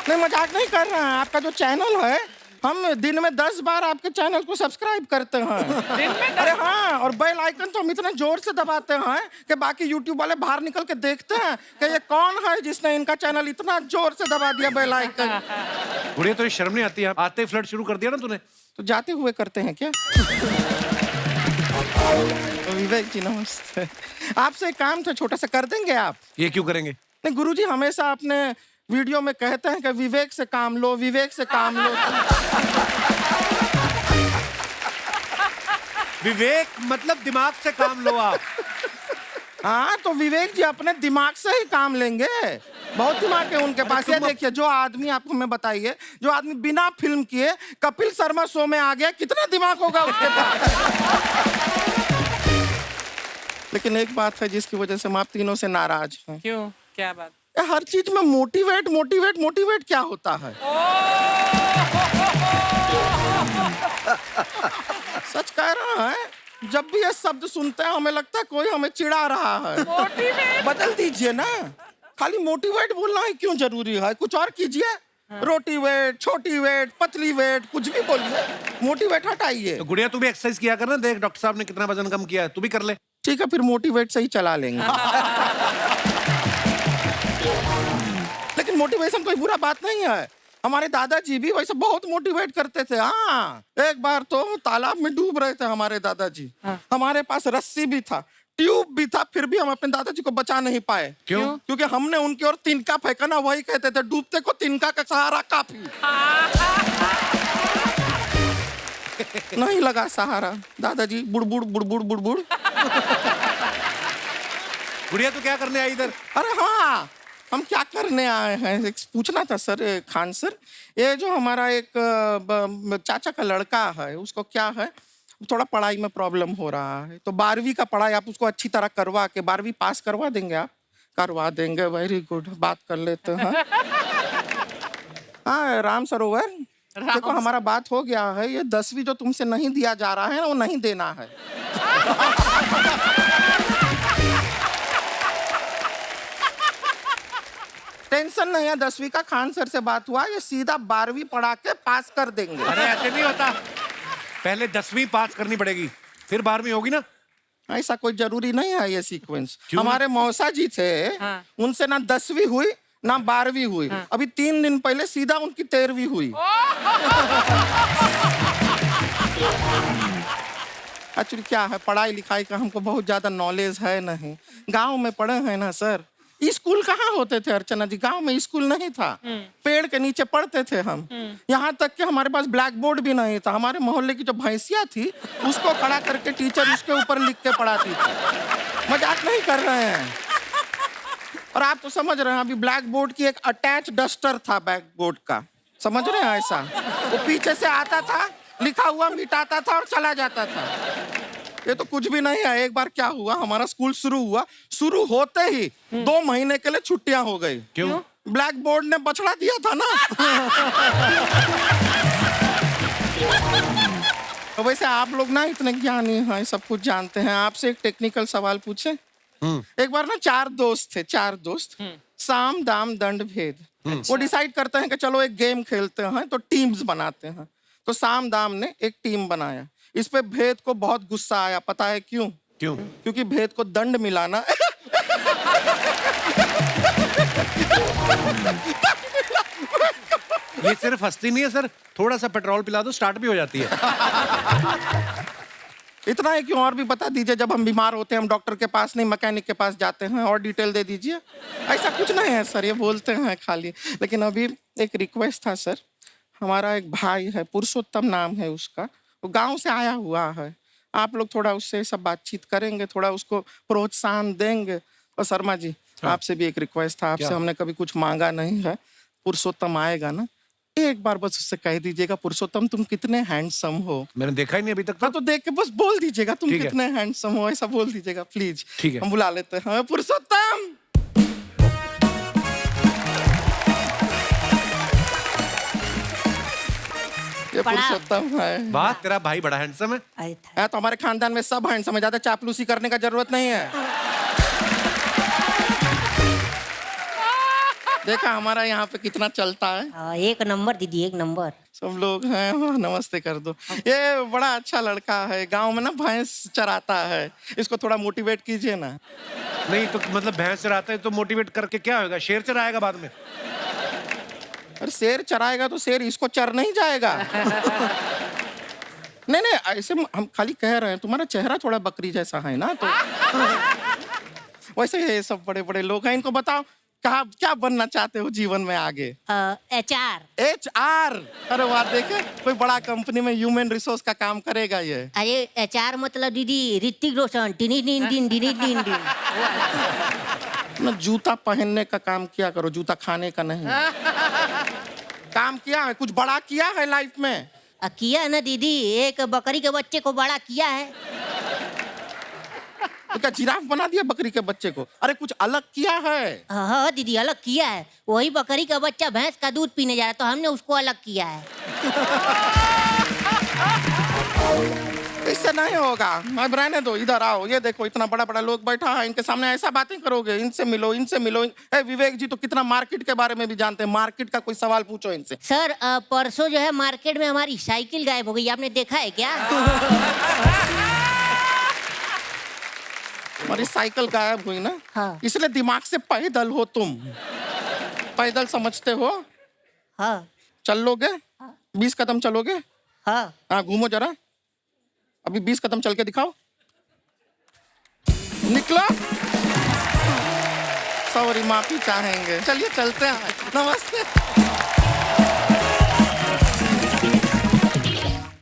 नहीं, मजाक नहीं कर रहे हैं। आपका जो चैनल है, हम दिन में 10 बार आपके चैनल को सब्सक्राइब करते हैं। दिन में अरे हाँ, और बेल आइकन तो हम इतना जोर से दबाते हैं कि बाकी यूट्यूब वाले बाहर निकल के देखते हैं कि ये कौन है जिसने इनका चैनल इतना जोर से दबा दिया बेल आइकन। गुड़िया तो ये शर्म नहीं आती है? आते ही फ्लर्ट शुरू कर दिया ना तूने। तो जाते हुए करते हैं क्या? विवेक जी नमस्ते। आपसे एक काम था छोटा सा, कर देंगे आप? ये क्यों करेंगे? नहीं गुरुजी, हमेशा अपने वीडियो में कहते हैं कि विवेक से काम लो, विवेक से काम लो। विवेक मतलब दिमाग से काम लो आप। हाँ, तो विवेक जी अपने दिमाग से ही काम लेंगे। बहुत दिमाग है उनके पास। ये देखिए, जो आदमी, आप हमें बताइए, जो आदमी बिना फिल्म किए कपिल शर्मा शो में आ गया, कितना दिमाग होगा उसके पास। लेकिन एक बात है जिसकी वजह से हम आप तीनों से नाराज हैं। क्यों? क्या बात? हर चीज में मोटिवेट मोटिवेट मोटिवेट क्या होता है? सच कह रहा है, जब भी ये शब्द सुनते हैं हमें लगता है कोई हमें चिढ़ा रहा है। बदल दीजिए ना, खाली मोटिवेट बोलना ही क्यों जरूरी है? कुछ और कीजिए। रोटी वेट, छोटी वेट, पतली वेट, कुछ भी बोलिए, मोटिवेट हटाइए। तो गुड़िया तू भी एक्सरसाइज किया कर ना, देख डॉक्टर साहब ने कितना वजन कम किया है, तू भी कर ले। ठीक है, फिर मोटिवेट से ही चला लेंगे। लेकिन मोटिवेशन कोई बुरा बात नहीं है। हमारे दादाजी भी वैसे बहुत मोटिवेट करते थे। हाँ, एक बार तो तालाब में डूब रहे थे हमारे दादाजी। हमारे पास रस्सी भी था, ट्यूब भी था, फिर भी हम अपने दादाजी को बचा नहीं पाए। क्यों? क्योंकि हमने उनकी ओर तिनका फेंका ना, वही कहते थे डूबते को तिनका का सहारा काफी। नहीं लगा सहारा, दादाजी बुड़बुड़ बुड़बुड़ बुड़बुड़। गुड़िया तो क्या करने आई इधर? अरे हाँ, हम क्या करने आए हैं एक पूछना था सर, खान सर। ये जो हमारा एक चाचा का लड़का है, उसको क्या है, थोड़ा पढ़ाई में प्रॉब्लम हो रहा है, तो 12वीं का पढ़ाई आप उसको अच्छी तरह करवा के 12वीं पास करवा देंगे आप? करवा देंगे, वेरी गुड, बात कर लेते हैं। हाँ राम सरोवर, देखो हमारा बात हो गया है, ये 10वीं जो तुमसे नहीं दिया जा रहा है ना, वो नहीं देना है। टेंशन नहीं है, 10वीं का खान सर से बात हुआ, ये सीधा 12वीं पढ़ा के पास कर देंगे। अरे ऐसे नहीं होता, पहले 10वीं पास करनी पड़ेगी, फिर 12वीं होगी ना। ऐसा कोई जरूरी नहीं है ये सीक्वेंस। हमारे मौसा जी थे, उनसे ना 10वीं हुई ना 12वीं हुई, अभी 3 दिन पहले सीधा उनकी 13वीं हुई। एक्चुअली क्या है, पढ़ाई लिखाई का हमको बहुत ज्यादा नॉलेज है नहीं, गांव में पढ़े हैं ना सर। स्कूल कहाँ होते थे अर्चना जी, गांव में स्कूल नहीं था, पेड़ के नीचे पढ़ते थे हम। यहाँ तक कि हमारे पास ब्लैक बोर्ड भी नहीं था, हमारे मोहल्ले की जो भैंसिया थी उसको खड़ा करके टीचर उसके ऊपर लिख के पढ़ाती थी। मजाक नहीं कर रहे हैं। और आप तो समझ रहे हैं, अभी ब्लैक बोर्ड की एक अटैच डस्टर था बैक बोर्ड का, समझ रहे हैं ऐसा, वो पीछे से आता था, लिखा हुआ मिटाता था और चला जाता था। ये तो कुछ भी नहीं है। एक बार क्या हुआ, हमारा स्कूल शुरू हुआ, शुरू होते ही 2 महीने के लिए छुट्टियां हो गई। क्यों? ब्लैक बोर्ड ने बछड़ा दिया था ना। तो वैसे आप लोग ना इतने ज्ञानी हैं, सब कुछ जानते हैं, आपसे एक टेक्निकल सवाल पूछे। एक बार ना 4 दोस्त थे, 4 दोस्त, साम दाम दंड भेद। वो डिसाइड करते हैं कि चलो एक गेम खेलते हैं, तो टीम्स बनाते हैं। तो साम दाम ने एक टीम बनाया, इस पे भेद को बहुत गुस्सा आया, पता है क्यों? क्यों? क्योंकि भेद को दंड मिलाना। ये सिर्फ हंसती नहीं है सर, थोड़ा सा पेट्रोल पिला दो, स्टार्ट भी हो जाती है। इतना है, क्यों और भी बता दीजिए। जब हम बीमार होते हैं हम डॉक्टर के पास नहीं मैकेनिक के पास जाते हैं, और डिटेल दे दीजिए। ऐसा कुछ नहीं है सर, ये बोलते हैं खाली। लेकिन अभी एक रिक्वेस्ट था सर, हमारा एक भाई है, पुरुषोत्तम नाम है उसका, वो गांव से आया हुआ है, आप लोग थोड़ा उससे सब बातचीत करेंगे, थोड़ा उसको प्रोत्साहन देंगे। और शर्मा जी, आपसे भी एक रिक्वेस्ट था, आपसे हमने कभी कुछ मांगा नहीं है, पुरुषोत्तम आएगा ना, एक बार बस उससे कह दीजिएगा, पुरुषोत्तम तुम कितने हैंडसम हो। मैंने देखा ही नहीं अभी तक। हाँ तो देख के बस बोल दीजिएगा तुम कितने हैंडसम हो, ऐसा बोल दीजिएगा प्लीज। ठीक है, हम बुला लेते हैं पुरुषोत्तम। ये पुरुषोत्तम है। वाह, तेरा भाई बड़ा हैंडसम है। तो हमारे खानदान में सब हैंडसम है, ज्यादा चापलूसी करने का जरूरत नहीं है। देखा हमारा यहाँ पे कितना चलता है। एक नंबर दीदी, एक नंबर। सब लोग हैं, नमस्ते कर दो। ये बड़ा अच्छा लड़का है, गांव में ना भैंस चराता है, इसको थोड़ा मोटिवेट कीजिए ना। नहीं तो मतलब भैंस चराता है तो मोटिवेट करके क्या होगा, शेर चराएगा बाद में। अरे शेर चराएगा तो शेर इसको चर नहीं जाएगा। नहीं नहीं, ऐसे हम खाली कह रहे हैं, तुम्हारा चेहरा थोड़ा बकरी जैसा है ना, तो वैसे ये सब बड़े बड़े लोग हैं, इनको बताओ कहा क्या बनना चाहते हो जीवन में आगे? HR। HR? अरे वाह, देखे कोई बड़ा कंपनी में ह्यूमन रिसोर्स का काम करेगा ये। अरे HR मतलब दीदी Hrithik Roshan, tiny tin tin tiny tin tin. ना जूता पहनने का काम किया करो, जूता खाने का नहीं। काम किया है, कुछ बड़ा किया है लाइफ में? किया है ना दीदी, एक बकरी के बच्चे को बड़ा किया है। तो क्या जिराफ बना दिया बकरी के बच्चे को? अरे कुछ अलग किया है। हाँ दीदी, अलग किया है। वही बकरी का बच्चा भैंस का दूध पीने जा रहा तो हमने उसको अलग किया है। इससे नहीं होगा, मैं रहने दो, इधर आओ। ये देखो इतना बड़ा बड़ा लोग बैठा है, इनके सामने ऐसा बातें करोगे? इनसे मिलो, इनसे मिलो। विवेक जी तो कितना मार्केट के बारे में भी जानते हैं, मार्केट का कोई सवाल पूछो इनसे। सर परसों जो है मार्केट में हमारी साइकिल गायब हो गई, आपने देखा है क्या? हमारी साइकिल गायब हुई ना? हाँ। इसलिए दिमाग से पैदल हो तुम। पैदल समझते हो? हाँ। चल लोगे? 20 कदम चलोगे? हाँ हाँ घूमो जरा, अभी 20 कदम चल के दिखाओ। निकलो। सॉरी, माफी चाहेंगे। चलिए चलते हैं। नमस्ते।